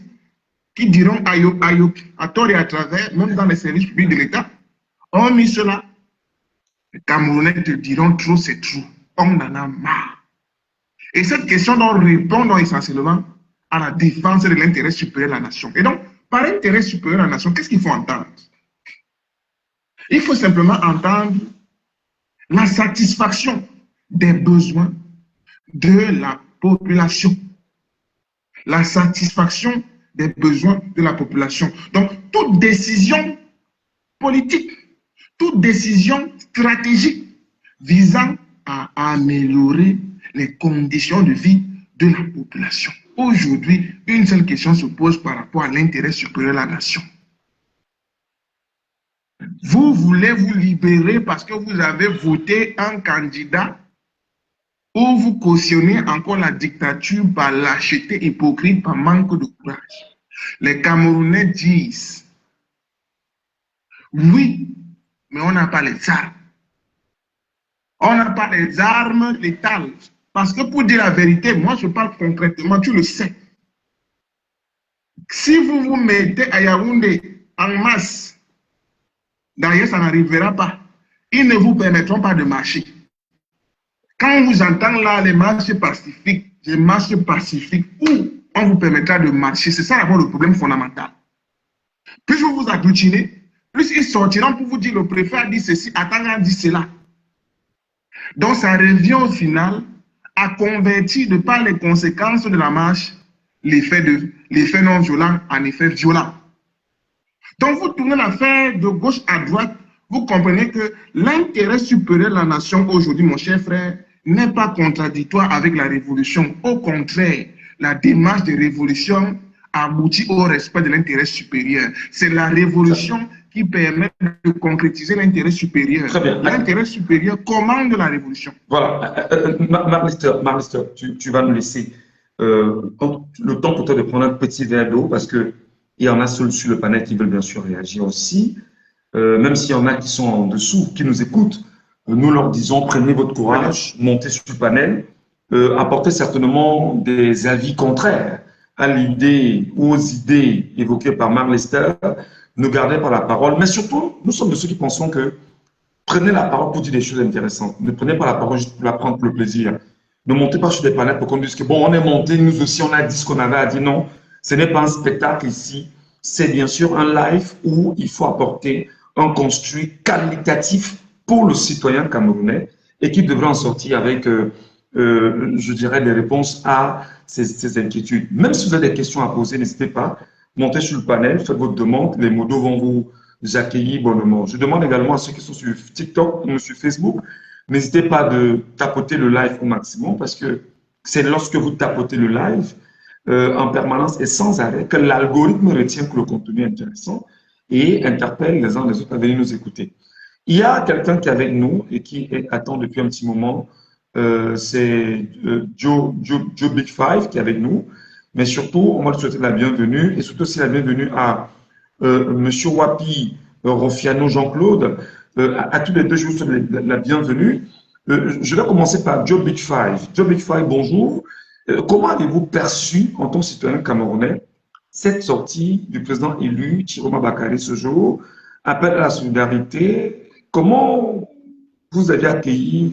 qui diront à tort et à travers, même dans les services publics de l'État, hormis cela, les Camerounais te diront trop, c'est trop. On en a marre. Et cette question doit répondre essentiellement à la défense de l'intérêt supérieur de la nation. Et donc, par intérêt supérieur de la nation, qu'est-ce qu'il faut entendre? Il faut simplement entendre la satisfaction des besoins de la population. La satisfaction des besoins de la population. Donc, toute décision politique, toute décision stratégique visant à améliorer les conditions de vie de la population. Aujourd'hui, une seule question se pose par rapport à l'intérêt supérieur de la nation. Vous voulez vous libérer parce que vous avez voté un candidat ou vous cautionnez encore la dictature par lâcheté hypocrite, par manque de courage. Les Camerounais disent, oui, mais on n'a pas les armes. On n'a pas les armes létales. Parce que pour dire la vérité, moi je parle concrètement, tu le sais. Si vous vous mettez à Yaoundé en masse, d'ailleurs ça n'arrivera pas, ils ne vous permettront pas de marcher. Quand on vous entend là, les marches pacifiques, où on vous permettra de marcher, c'est ça d'abord le problème fondamental. Plus vous vous agglutinez, plus ils sortiront pour vous dire le préfet a dit ceci, attends, a dit cela. Donc ça revient au final à convertir de par les conséquences de la marche l'effet non violent en effet violent. Donc vous tournez l'affaire de gauche à droite, vous comprenez que l'intérêt supérieur de la nation aujourd'hui, mon cher frère, n'est pas contradictoire avec la révolution. Au contraire, la démarche de révolution aboutit au respect de l'intérêt supérieur. C'est la révolution qui permet de concrétiser l'intérêt supérieur. L'intérêt supérieur commande la révolution. Voilà. Marlister, tu vas nous laisser le temps pour toi de prendre un petit verre d'eau parce qu'il y en a sur le panel qui veulent bien sûr réagir aussi. Même s'il y en a qui sont en dessous, qui nous écoutent, nous leur disons, prenez votre courage, montez sur le panel, apportez certainement des avis contraires à l'idée ou aux idées évoquées par Marc Lester, ne gardez pas la parole, mais surtout, nous sommes de ceux qui pensons que prenez la parole pour dire des choses intéressantes, ne prenez pas la parole juste pour la prendre pour le plaisir, ne montez pas sur des panels pour qu'on dise que bon, on est monté, nous aussi on a dit ce qu'on avait à dire, non, ce n'est pas un spectacle ici, c'est bien sûr un live où il faut apporter un construit qualitatif pour le citoyen camerounais et qui devrait en sortir avec, je dirais, des réponses à ces inquiétudes. Même si vous avez des questions à poser, n'hésitez pas, montez sur le panel, faites votre demande, les modos vont vous accueillir bonnement. Je demande également à ceux qui sont sur TikTok ou sur Facebook, n'hésitez pas de tapoter le live au maximum parce que c'est lorsque vous tapotez le live en permanence et sans arrêt que l'algorithme retient que le contenu est intéressant et interpelle les uns les autres à venir nous écouter. Il y a quelqu'un qui est avec nous et qui attend depuis un petit moment c'est Joe Big Five qui est avec nous. Mais surtout, on va lui souhaiter la bienvenue et surtout aussi la bienvenue à Monsieur Wapi Rofiano Jean-Claude. À tous les deux, je vous souhaite la bienvenue. Je vais commencer par Joe Big Five. Joe Big Five, bonjour. Comment avez-vous perçu, en tant que citoyen camerounais, cette sortie du président élu Chiroma Bakary ce jour, appel à la solidarité? Comment vous avez accueilli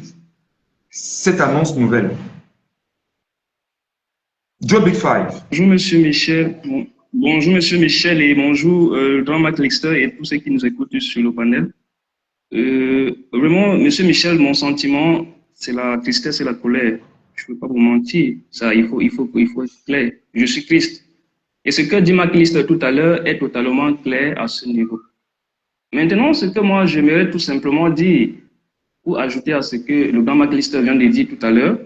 cette annonce nouvelle? Joe Big Five. Bonjour Monsieur Michel, bonjour Monsieur Michel et bonjour Jean-Marc Lexter et tous ceux qui nous écoutent sur le panel. Vraiment, Monsieur Michel, mon sentiment, c'est la tristesse et la colère. Je ne peux pas vous mentir, ça, il faut être clair. Je suis triste. Et ce que dit Marc Lexter tout à l'heure est totalement clair à ce niveau. Maintenant, ce que moi, j'aimerais tout simplement dire, pour ajouter à ce que le grand Marc Lexter vient de dire tout à l'heure,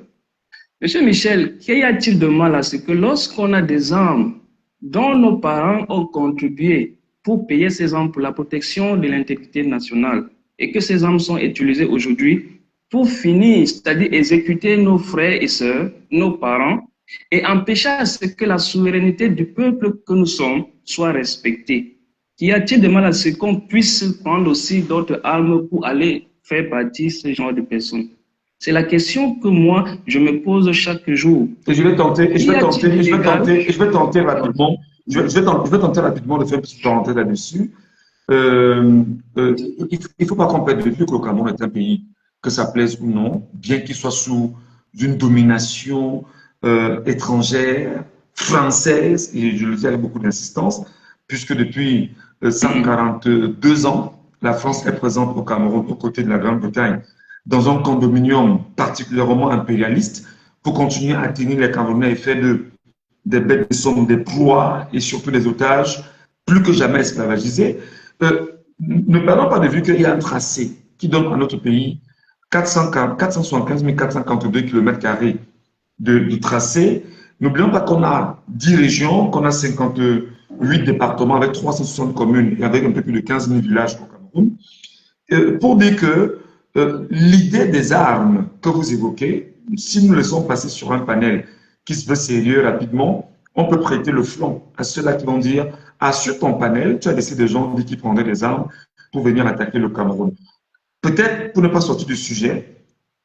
Monsieur Michel, qu'y a-t-il de mal à ce que lorsqu'on a des armes dont nos parents ont contribué pour payer ces armes pour la protection de l'intégrité nationale et que ces armes sont utilisées aujourd'hui pour finir, c'est-à-dire exécuter nos frères et sœurs, nos parents, et empêcher à ce que la souveraineté du peuple que nous sommes soit respectée? Qu'y a-t-il de mal à ce qu'on puisse prendre aussi d'autres armes pour aller faire partie ce genre de personnes? C'est la question que moi, je me pose chaque jour. Et je vais tenter rapidement. Je vais tenter rapidement de faire une petite parenthèse là-dessus. Il ne faut pas qu'on perde de vue que le Cameroun est un pays, que ça plaise ou non, bien qu'il soit sous une domination étrangère, française, et je le dis avec beaucoup d'insistance, puisque depuis 142 ans, la France est présente au Cameroun aux côtés de la Grande-Bretagne dans un condominium particulièrement impérialiste pour continuer à tenir les Camerounais et faire des bêtes de somme, des proies et surtout des otages plus que jamais esclavagisés. Ne perdons pas de vue qu'il y a un tracé qui donne à notre pays 475 452 km² de tracé. N'oublions pas qu'on a 10 régions, qu'on a 58 départements avec 360 communes et avec un peu plus de 15 000 villages au Cameroun. Pour dire que l'idée des armes que vous évoquez, si nous laissons passer sur un panel qui se veut sérieux rapidement, on peut prêter le flanc à ceux-là qui vont dire « Ah, sur ton panel, tu as laissé des gens qui prendraient des armes pour venir attaquer le Cameroun. » Peut-être, pour ne pas sortir du sujet,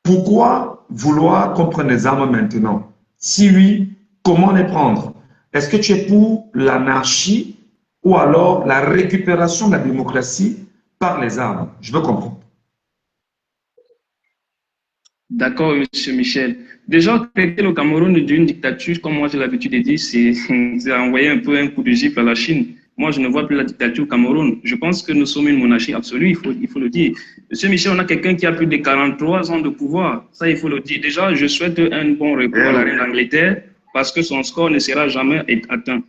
pourquoi vouloir qu'on prenne des armes maintenant? Si oui, comment les prendre? Est-ce que tu es pour l'anarchie ou alors la récupération de la démocratie par les armes? Je veux comprendre. D'accord, Monsieur Michel. Déjà, traiter le Cameroun d'une dictature, comme moi j'ai l'habitude de dire, c'est envoyer un peu un coup de gifle à la Chine. Moi, je ne vois plus la dictature au Cameroun. Je pense que nous sommes une monarchie absolue, il faut le dire. Monsieur Michel, on a quelqu'un qui a plus de 43 ans de pouvoir. Ça, il faut le dire. Déjà, je souhaite un bon repos à la reine d'Angleterre parce que son score ne sera jamais atteint.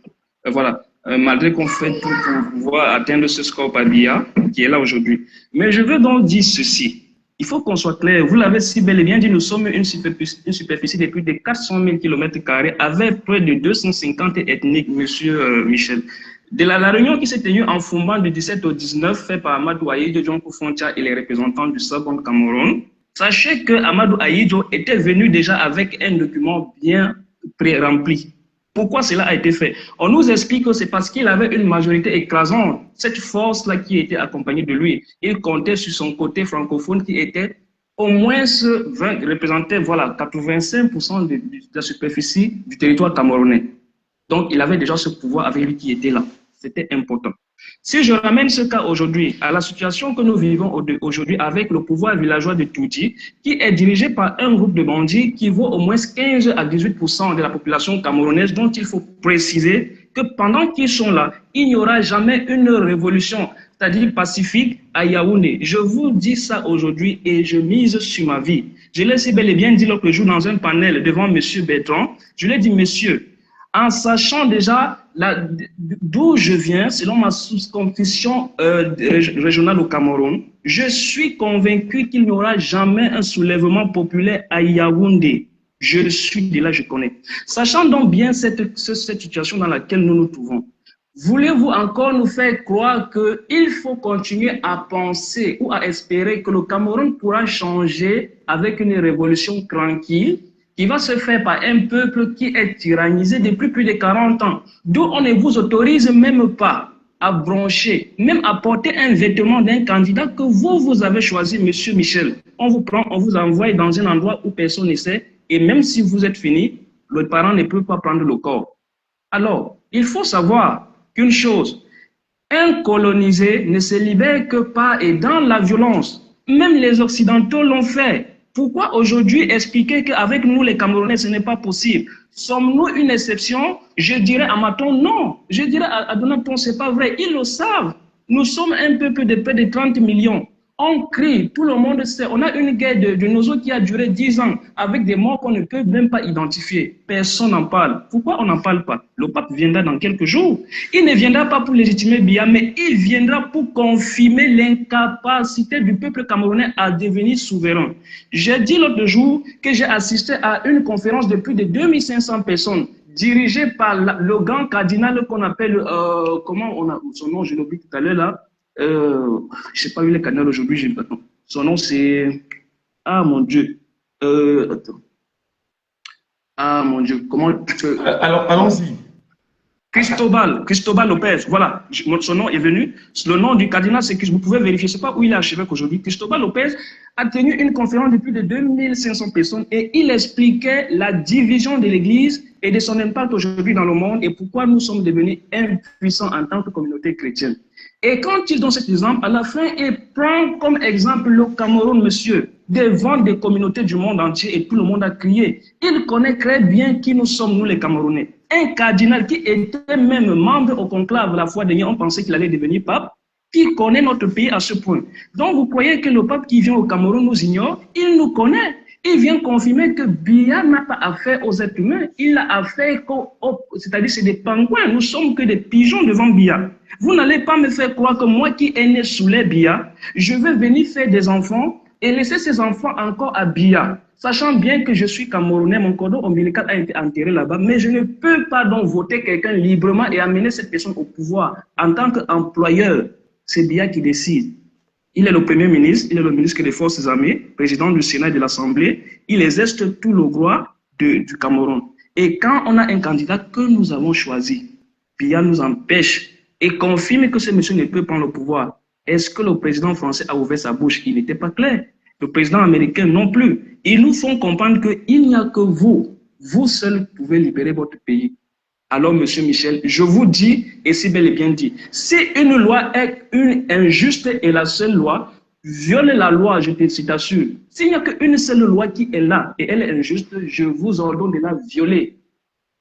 Voilà. Malgré qu'on fait tout pour pouvoir atteindre ce score par Biya, qui est là aujourd'hui. Mais je veux donc dire ceci. Il faut qu'on soit clair. Vous l'avez si bel et bien dit, nous sommes une superficie de plus de 400 000 km² avec près de 250 ethniques, Monsieur Michel. De la réunion qui s'est tenue en Fumban du 17 au 19, faite par Amadou Ahidjo, John Koufontia et les représentants du Second Cameroun, sachez que Amadou Ahidjo était venu déjà avec un document bien pré-rempli. Pourquoi cela a été fait? On nous explique que c'est parce qu'il avait une majorité écrasante. Cette force-là qui était accompagnée de lui, il comptait sur son côté francophone qui était au moins 20, représentait voilà, 85% de la superficie du territoire camerounais. Donc, il avait déjà ce pouvoir avec lui qui était là. C'était important. Si je ramène ce cas aujourd'hui à la situation que nous vivons aujourd'hui avec le pouvoir villageois de Touti, qui est dirigé par un groupe de bandits qui vaut au moins 15 à 18% de la population camerounaise, dont il faut préciser que pendant qu'ils sont là, il n'y aura jamais une révolution, c'est-à-dire pacifique, à Yaoundé. Je vous dis ça aujourd'hui et je mise sur ma vie. Je l'ai si bel et bien dit l'autre jour dans un panel devant M. Bertrand. Je lui ai dit, monsieur, en sachant déjà d'où je viens, selon ma circonscription régionale au Cameroun, je suis convaincu qu'il n'y aura jamais un soulèvement populaire à Yaoundé. Je suis de là, je connais. Sachant donc bien cette situation dans laquelle nous nous trouvons, Voulez-vous encore nous faire croire qu'il faut continuer à penser ou à espérer que le Cameroun pourra changer avec une révolution tranquille qui va se faire par un peuple qui est tyrannisé depuis plus de 40 ans, d'où on ne vous autorise même pas à broncher, même à porter un vêtement d'un candidat que vous avez choisi, Monsieur Michel. On vous prend, on vous envoie dans un endroit où personne ne sait, et même si vous êtes fini, le parent ne peut pas prendre le corps. Alors, il faut savoir qu'une chose, un colonisé ne se libère que par et dans la violence. Même les Occidentaux l'ont fait. Pourquoi aujourd'hui expliquer qu'avec nous, les Camerounais, ce n'est pas possible? Sommes-nous une exception? Je dirais à Maton, non. Je dirais à Donaton, ce n'est pas vrai. Ils le savent. Nous sommes un peuple de près de 30 millions. On crie, tout le monde sait. On a une guerre de Nozo qui a duré 10 ans avec des morts qu'on ne peut même pas identifier. Personne n'en parle. Pourquoi on n'en parle pas? Le pape viendra dans quelques jours. Il ne viendra pas pour légitimer Biya, mais il viendra pour confirmer l'incapacité du peuple camerounais à devenir souverain. J'ai dit l'autre jour que j'ai assisté à une conférence de plus de 2500 personnes dirigée par le grand cardinal qu'on appelle, comment on a son nom, je l'ai oublié tout à l'heure là. Je ne sais pas où il est canal aujourd'hui. Son nom c'est. Ah mon Dieu. Attends. Ah mon Dieu. Comment. Alors, allons-y. Cristobal Lopez. Voilà. Son nom est venu. Le nom du cardinal, c'est que vous pouvez vérifier. Je ne sais pas où il est archevêque aujourd'hui. Cristobal Lopez a tenu une conférence de plus de 2500 personnes et il expliquait la division de l'Église et de son impact aujourd'hui dans le monde et pourquoi nous sommes devenus impuissants en tant que communauté chrétienne. Et quand il donne cet exemple, à la fin, il prend comme exemple le Cameroun, monsieur, devant des communautés du monde entier et tout le monde a crié. Il connaît très bien qui nous sommes, nous les Camerounais. Un cardinal qui était même membre au conclave la fois dernière, on pensait qu'il allait devenir pape, qui connaît notre pays à ce point. Donc vous croyez que le pape qui vient au Cameroun nous ignore? Il nous connaît. Il vient confirmer que Biya n'a pas affaire aux êtres humains, il a affaire c'est-à-dire c'est des pingouins, nous sommes que des pigeons devant Biya. Vous n'allez pas me faire croire que moi qui est né sous les Biya, je vais venir faire des enfants et laisser ces enfants encore à Biya. Sachant bien que je suis Camerounais, mon cordon ombilical a été enterré là-bas, mais je ne peux pas donc voter quelqu'un librement et amener cette personne au pouvoir. En tant qu'employeur, c'est Biya qui décide. Il est le Premier ministre, il est le ministre des Forces armées, président du Sénat et de l'Assemblée. Il exerce tout le droit du Cameroun. Et quand on a un candidat que nous avons choisi, Biya nous empêche et confirme que ce monsieur ne peut prendre le pouvoir. Est-ce que le président français a ouvert sa bouche? Il n'était pas clair. Le président américain non plus. Ils nous font comprendre qu'il n'y a que vous seul pouvez libérer votre pays. Alors, monsieur Michel, je vous dis, et c'est bel et bien dit, si une loi est injuste et la seule loi, viole la loi, je t'assure. S'il n'y a qu'une seule loi qui est là et elle est injuste, je vous ordonne de la violer.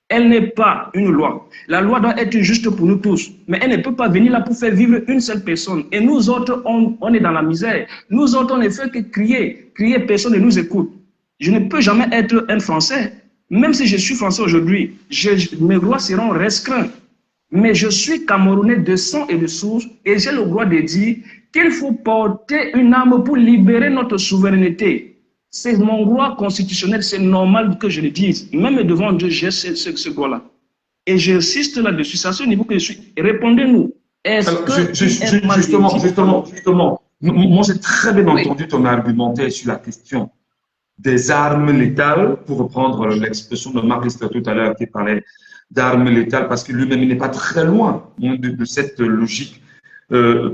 Elle n'est pas une loi. La loi doit être juste pour nous tous, mais elle ne peut pas venir là pour faire vivre une seule personne. Et nous autres, on est dans la misère. Nous autres, on ne fait que crier. Crier, personne ne nous écoute. Je ne peux jamais être un Français. Même si je suis Français aujourd'hui, mes droits seront restreints. Mais je suis Camerounais de sang et de source et j'ai le droit de dire qu'il faut porter une arme pour libérer notre souveraineté. C'est mon droit constitutionnel, c'est normal que je le dise. Même devant Dieu, j'ai ce droit-là. Et j'insiste là-dessus, c'est à ce niveau que je suis. Répondez-nous. Justement, moi j'ai très bien entendu ton argumentaire sur la question des armes létales, pour reprendre l'expression de Marc Lister tout à l'heure qui parlait d'armes létales, parce que lui-même il n'est pas très loin de cette logique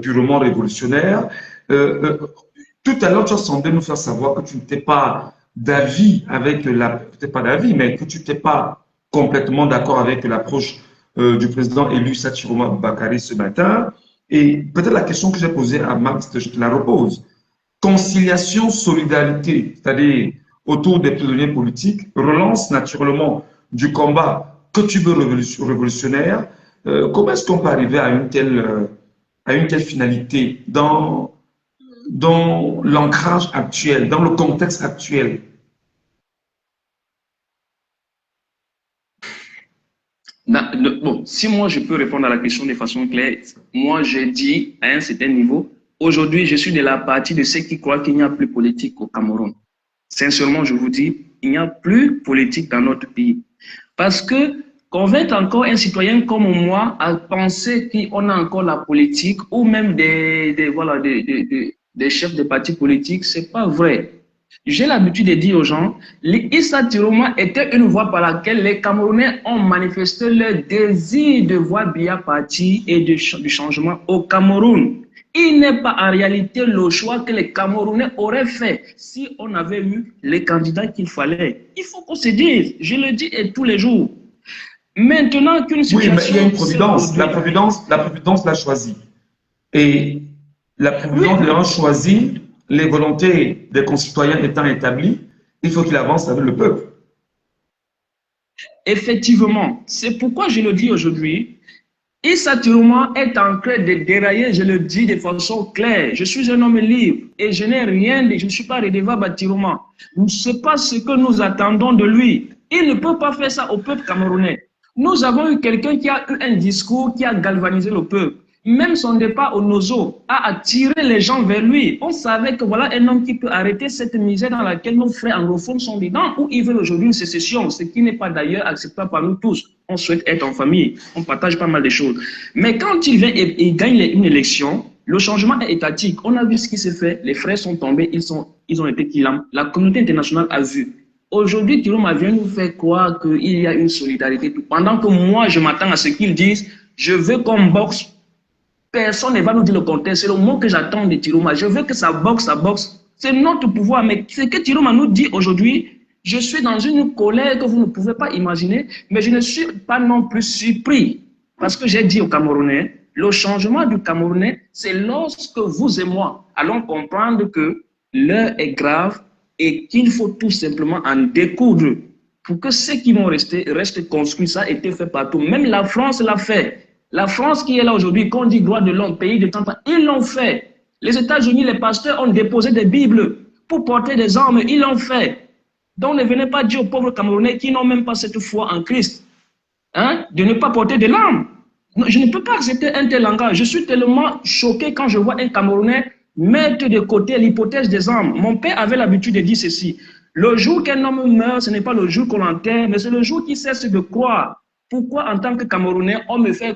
purement révolutionnaire. Tout à l'heure, tu as semblé nous faire savoir que tu n'étais pas d'avis avec peut-être pas d'avis, mais que tu n'étais pas complètement d'accord avec l'approche du président élu Issa Chiroma Bakary ce matin. Et peut-être la question que j'ai posée à Max, je te la repose. Conciliation, solidarité, c'est-à-dire autour des prisonniers politiques, relance naturellement du combat que tu veux révolutionnaire. Comment est-ce qu'on peut arriver à une telle finalité dans l'ancrage actuel, dans le contexte actuel? Bon, si moi je peux répondre à la question de façon claire, moi j'ai dit à un certain niveau, aujourd'hui je suis de la partie de ceux qui croient qu'il n'y a plus politique au Cameroun. Sincèrement, je vous dis, il n'y a plus politique dans notre pays. Parce que convaincre encore un citoyen comme moi à penser qu'on a encore la politique ou même des chefs de partis politiques, c'est pas vrai. J'ai l'habitude de dire aux gens, Issa Tiroma était une voix par laquelle les Camerounais ont manifesté leur désir de voir Biya parti et du changement au Cameroun. Il n'est pas en réalité le choix que les Camerounais auraient fait si on avait eu les candidats qu'il fallait. Il faut qu'on se dise, je le dis tous les jours. Maintenant qu'une situation... Oui, mais il y a une providence. La providence l'a choisi. Et la providence l'ayant choisi, les volontés des concitoyens étant établies, il faut qu'il avance avec le peuple. Effectivement, c'est pourquoi je le dis aujourd'hui, Issa Tiroma est en train de dérailler, je le dis de façon claire. Je suis un homme libre et je n'ai rien, je ne suis pas redevable à Tiroma. Ce n'est pas ce que nous attendons de lui. Il ne peut pas faire ça au peuple camerounais. Nous avons eu quelqu'un qui a eu un discours qui a galvanisé le peuple. Même son départ au Nozo a attiré les gens vers lui. On savait que voilà un homme qui peut arrêter cette misère dans laquelle nos frères anglophones sont dedans, où ils veulent aujourd'hui une sécession, ce qui n'est pas d'ailleurs acceptable par nous tous. On souhaite être en famille, on partage pas mal de choses. Mais quand il vient et il gagne une élection, le changement est étatique. On a vu ce qui s'est fait, les frères sont tombés, ils ont été killés. La communauté internationale a vu. Aujourd'hui, Tiroma vient nous faire croire qu'il y a une solidarité. Pendant que moi, je m'attends à ce qu'ils disent, je veux qu'on boxe. Personne ne va nous dire le contraire. C'est le mot que j'attends de Tiroma. Je veux que ça boxe. C'est notre pouvoir. Mais ce que Tiroma nous dit aujourd'hui, je suis dans une colère que vous ne pouvez pas imaginer, mais je ne suis pas non plus surpris. Parce que j'ai dit aux Camerounais, le changement du Camerounais, c'est lorsque vous et moi allons comprendre que l'heure est grave et qu'il faut tout simplement en découdre pour que ceux qui vont rester restent construits. Ça a été fait partout. Même la France l'a fait. La France qui est là aujourd'hui, quand on dit droit de l'homme, pays de temps, ils l'ont fait. Les États-Unis, les pasteurs ont déposé des Bibles pour porter des armes, ils l'ont fait. Donc ne venez pas dire aux pauvres Camerounais qui n'ont même pas cette foi en Christ, de ne pas porter des armes. Je ne peux pas accepter un tel langage. Je suis tellement choqué quand je vois un Camerounais mettre de côté l'hypothèse des armes. Mon père avait l'habitude de dire ceci. Le jour qu'un homme meurt, ce n'est pas le jour qu'on l'enterre, mais c'est le jour qu'il cesse de croire. Pourquoi, en tant que Camerounais, on me fait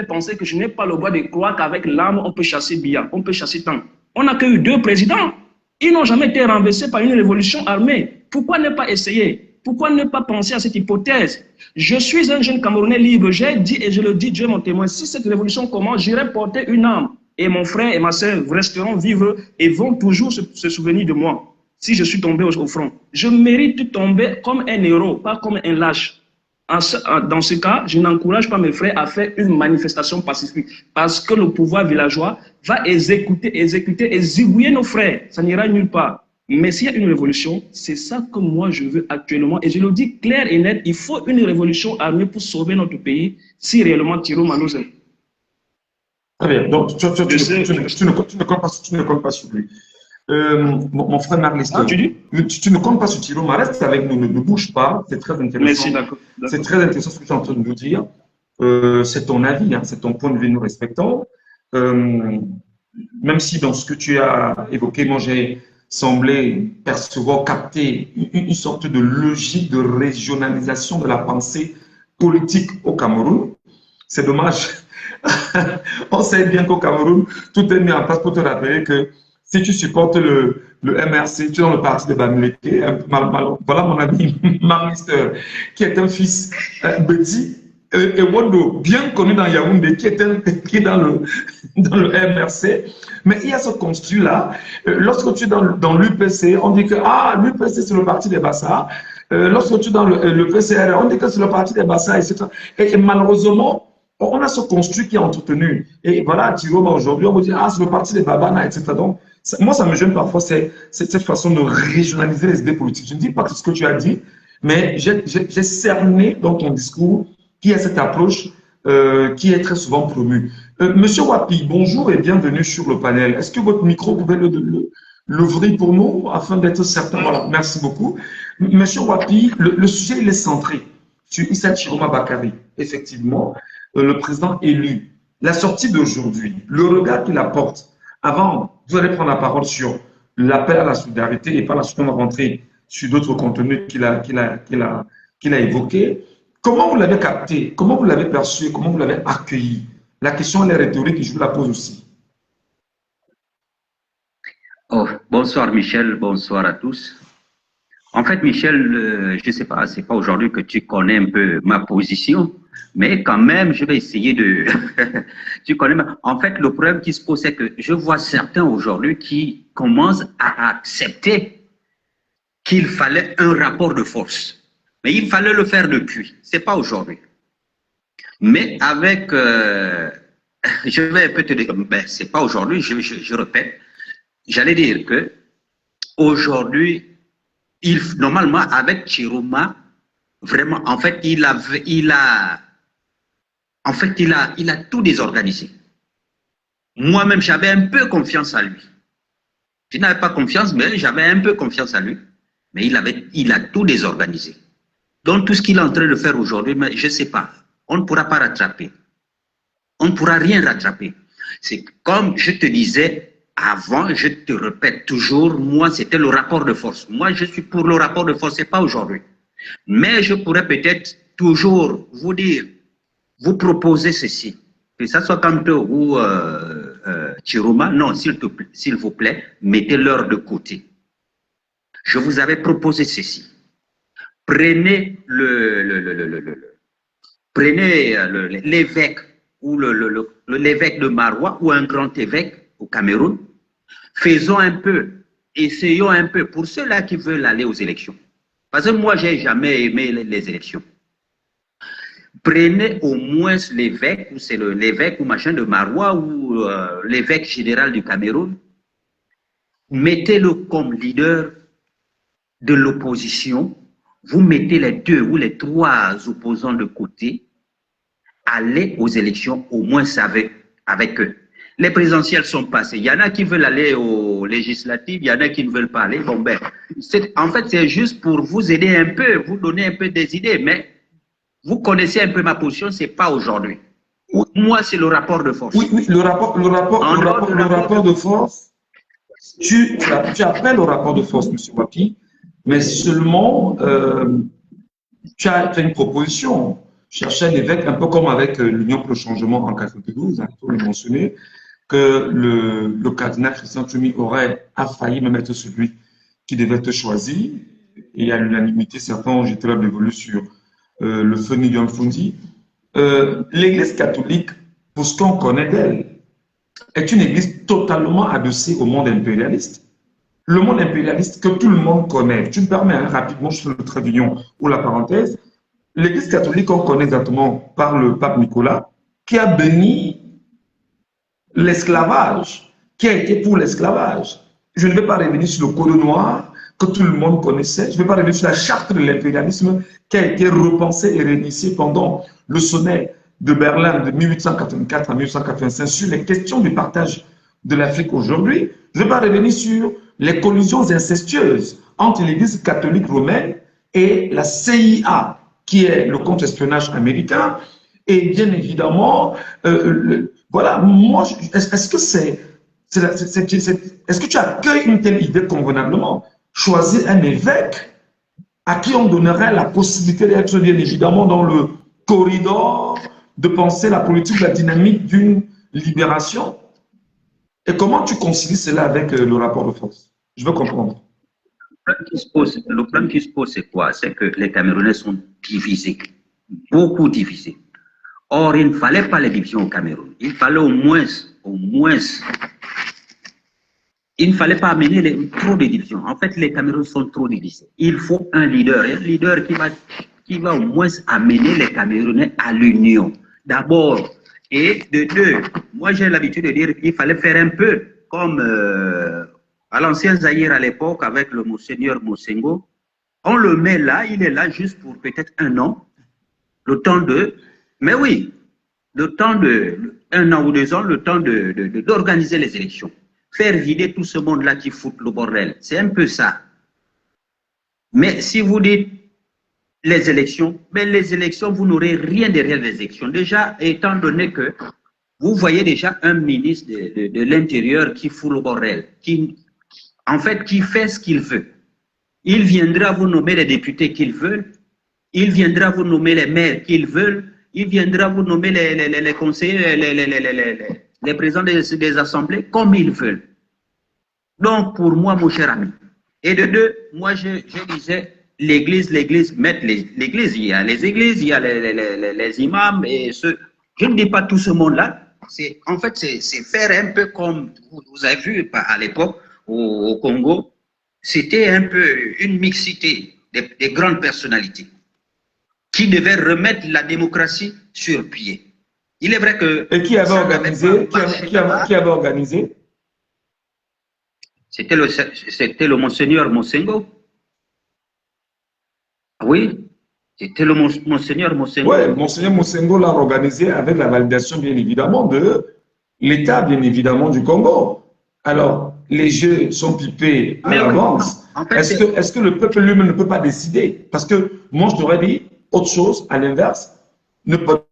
penser que je n'ai pas le droit de croire qu'avec l'arme, on peut chasser Biya, on peut chasser Tang. On n'a eu 2 présidents. Ils n'ont jamais été renversés par une révolution armée. Pourquoi ne pas essayer? Pourquoi ne pas penser à cette hypothèse? Je suis un jeune Camerounais libre. J'ai dit et je le dis, Dieu est mon témoin. Si cette révolution commence, j'irai porter une arme. Et mon frère et ma soeur resteront vivre et vont toujours se souvenir de moi. Si je suis tombé au front, je mérite de tomber comme un héros, pas comme un lâche. Dans ce cas, je n'encourage pas mes frères à faire une manifestation pacifique parce que le pouvoir villageois va exécuter et zigouiller nos frères. Ça n'ira nulle part. Mais s'il y a une révolution, c'est ça que moi je veux actuellement. Et je le dis clair et net, il faut une révolution armée pour sauver notre pays si réellement Tiroma nous aime. Très bien. Donc, tu ne comptes pas sur lui. Mon frère Marlister, tu ne comptes pas sur Tiroma, reste avec nous, ne bouge pas, c'est très intéressant. Merci, d'accord. C'est très intéressant ce que tu es en train de nous dire. C'est ton avis, c'est ton point de vue, nous respectons. Même si dans ce que tu as évoqué, moi j'ai semblé percevoir, capter une sorte de logique de régionalisation de la pensée politique au Cameroun. C'est dommage. On sait bien qu'au Cameroun, tout est mis en place pour te rappeler que si tu supportes le MRC, tu es dans le parti de Bamileke. Voilà mon ami Marlister, qui est un fils Betty et Wando, bien connu dans Yaoundé, qui est dans le MRC. Mais il y a ce construit-là. Lorsque tu es dans l'UPC, on dit que l'UPC c'est le parti des Bassa. Lorsque tu es dans le PCR, on dit que c'est le parti des Bassa, etc. Et malheureusement, on a ce construit qui est entretenu. Et voilà, Tiroma aujourd'hui, on vous dit c'est le parti des Babana, etc. Donc, moi, ça me gêne parfois, c'est cette façon de régionaliser les idées politiques. Je ne dis pas que ce que tu as dit, mais j'ai cerné dans ton discours qu'il y a cette approche qui est très souvent promue. Monsieur Wapi, bonjour et bienvenue sur le panel. Est-ce que votre micro pouvait l'ouvrir pour nous afin d'être certain? Voilà, merci beaucoup. Monsieur Wapi, le sujet il est centré sur Issa Tiroma Bakary. Effectivement, le président élu, la sortie d'aujourd'hui, le regard qu'il apporte. Avant, vous allez prendre la parole sur l'appel à la solidarité et par la suite on va rentrer sur d'autres contenus qu'il a évoqués. Comment vous l'avez capté? Comment vous l'avez perçu? Comment vous l'avez accueilli? La question, elle est rhétorique et je vous la pose aussi. Oh, bonsoir Michel, bonsoir à tous. En fait, Michel, je ne sais pas, c'est pas aujourd'hui que tu connais un peu ma position, mais quand même, je vais essayer de... tu connais En fait, le problème qui se pose, c'est que je vois certains aujourd'hui qui commencent à accepter qu'il fallait un rapport de force. Mais il fallait le faire depuis, c'est pas aujourd'hui. Mais avec... je vais un peu te dire, ben, c'est pas aujourd'hui, je répète. J'allais dire que aujourd'hui, normalement, avec Chiroma, vraiment, en fait, il a tout désorganisé. Moi-même, j'avais un peu confiance en lui. Je n'avais pas confiance, mais j'avais un peu confiance en lui. Mais il a tout désorganisé. Donc, tout ce qu'il est en train de faire aujourd'hui, je ne sais pas, on ne pourra pas rattraper. On ne pourra rien rattraper. C'est comme je te disais avant, je te répète toujours, moi, c'était le rapport de force. Moi, je suis pour le rapport de force, ce n'est pas aujourd'hui. Mais je pourrais peut-être toujours vous dire, vous proposer ceci, que ça soit Kanto ou Chiroma, non, s'il vous plaît, mettez-leur de côté. Je vous avais proposé ceci. Prenez l'évêque ou l'évêque de Maroua ou un grand évêque au Cameroun. Faisons un peu, essayons un peu pour ceux-là qui veulent aller aux élections. Parce que moi, je n'ai jamais aimé les élections. Prenez au moins l'évêque, ou c'est l'évêque ou machin de Maroua ou l'évêque général du Cameroun. Mettez-le comme leader de l'opposition. Vous mettez les 2 ou les 3 opposants de côté. Allez aux élections, au moins avec eux. Les présidentielles sont passées. Il y en a qui veulent aller aux législatives, il y en a qui ne veulent pas aller. Bon, ben, en fait, c'est juste pour vous aider un peu, vous donner un peu des idées, mais vous connaissez un peu ma position, ce n'est pas aujourd'hui. Moi, c'est le rapport de force. Oui, le rapport de force, tu appelles le rapport de force, M. Wapi, mais seulement, tu as une proposition. Chercher un évêque, un peu comme avec l'Union pour le changement en 92, il faut le mentionner, que le cardinal Christian Tchoumi a failli me mettre celui qui devait être choisi. Et à l'unanimité, certains ont jeté leur dévolu sur le feu Nigel Fundi. L'Église catholique, pour ce qu'on connaît d'elle, est une église totalement adossée au monde impérialiste. Le monde impérialiste que tout le monde connaît. Tu me permets, hein, rapidement, je fais le trait d'union ou la parenthèse. L'Église catholique, on connaît exactement par le pape Nicolas, qui a béni l'esclavage, qui a été pour l'esclavage. Je ne vais pas revenir sur le code noir que tout le monde connaissait. Je ne vais pas revenir sur la charte de l'impérialisme qui a été repensée et réinitiée pendant le sommet de Berlin de 1884 à 1885 sur les questions du partage de l'Afrique aujourd'hui. Je ne vais pas revenir sur les collisions incestueuses entre l'Église catholique romaine et la CIA, qui est le contre-espionnage américain, et bien évidemment, voilà, moi, est-ce que tu accueilles une telle idée convenablement? Choisir un évêque à qui on donnerait la possibilité d'être bien évidemment dans le corridor de penser la politique, la dynamique d'une libération. Et comment tu concilies cela avec le rapport de force? Je veux comprendre. Le problème qui se pose, c'est quoi? C'est que les Camerounais sont divisés, beaucoup divisés. Or, il ne fallait pas les divisions au Cameroun. Il fallait au moins, il ne fallait pas amener trop de divisions. En fait, les Camerounais sont trop divisés. Il faut un leader qui va au moins amener les Camerounais à l'union. D'abord, et de 2, moi j'ai l'habitude de dire qu'il fallait faire un peu comme à l'ancien Zaïre à l'époque avec le Monseigneur Mosengo. On le met là, il est là juste pour peut-être 1 an, le temps de... Mais oui, le temps de 1 an ou 2 ans, le temps d'organiser les élections. Faire vider tout ce monde-là qui fout le bordel. C'est un peu ça. Mais si vous dites les élections, vous n'aurez rien derrière les élections. Déjà, étant donné que vous voyez déjà un ministre de l'Intérieur qui fout le bordel, qui fait ce qu'il veut. Il viendra vous nommer les députés qu'il veut. Il viendra vous nommer les maires qu'il veut. Il viendra vous nommer les conseillers, les présidents des assemblées comme ils veulent. Donc, pour moi, mon cher ami, et de deux, moi, je disais, l'église, mettre l'église, il y a les églises, il y a les imams, et je ne dis pas tout ce monde-là. En fait, c'est faire un peu comme vous avez vu à l'époque au Congo, c'était un peu une mixité des grandes personnalités qui devaient remettre la démocratie sur pied. Il est vrai que... Et qui avait organisé qui avait organisé? C'était le Monseigneur Mosengo. Oui, c'était le Monseigneur Mosengo. Oui, Monseigneur Mosengo l'a organisé avec la validation, bien évidemment, de l'État, bien évidemment, du Congo. Alors, les jeux sont pipés à l'avance. En fait, est-ce que le peuple lui-même ne peut pas décider? Parce que moi, je t'aurais dit autre chose, à l'inverse, ne pas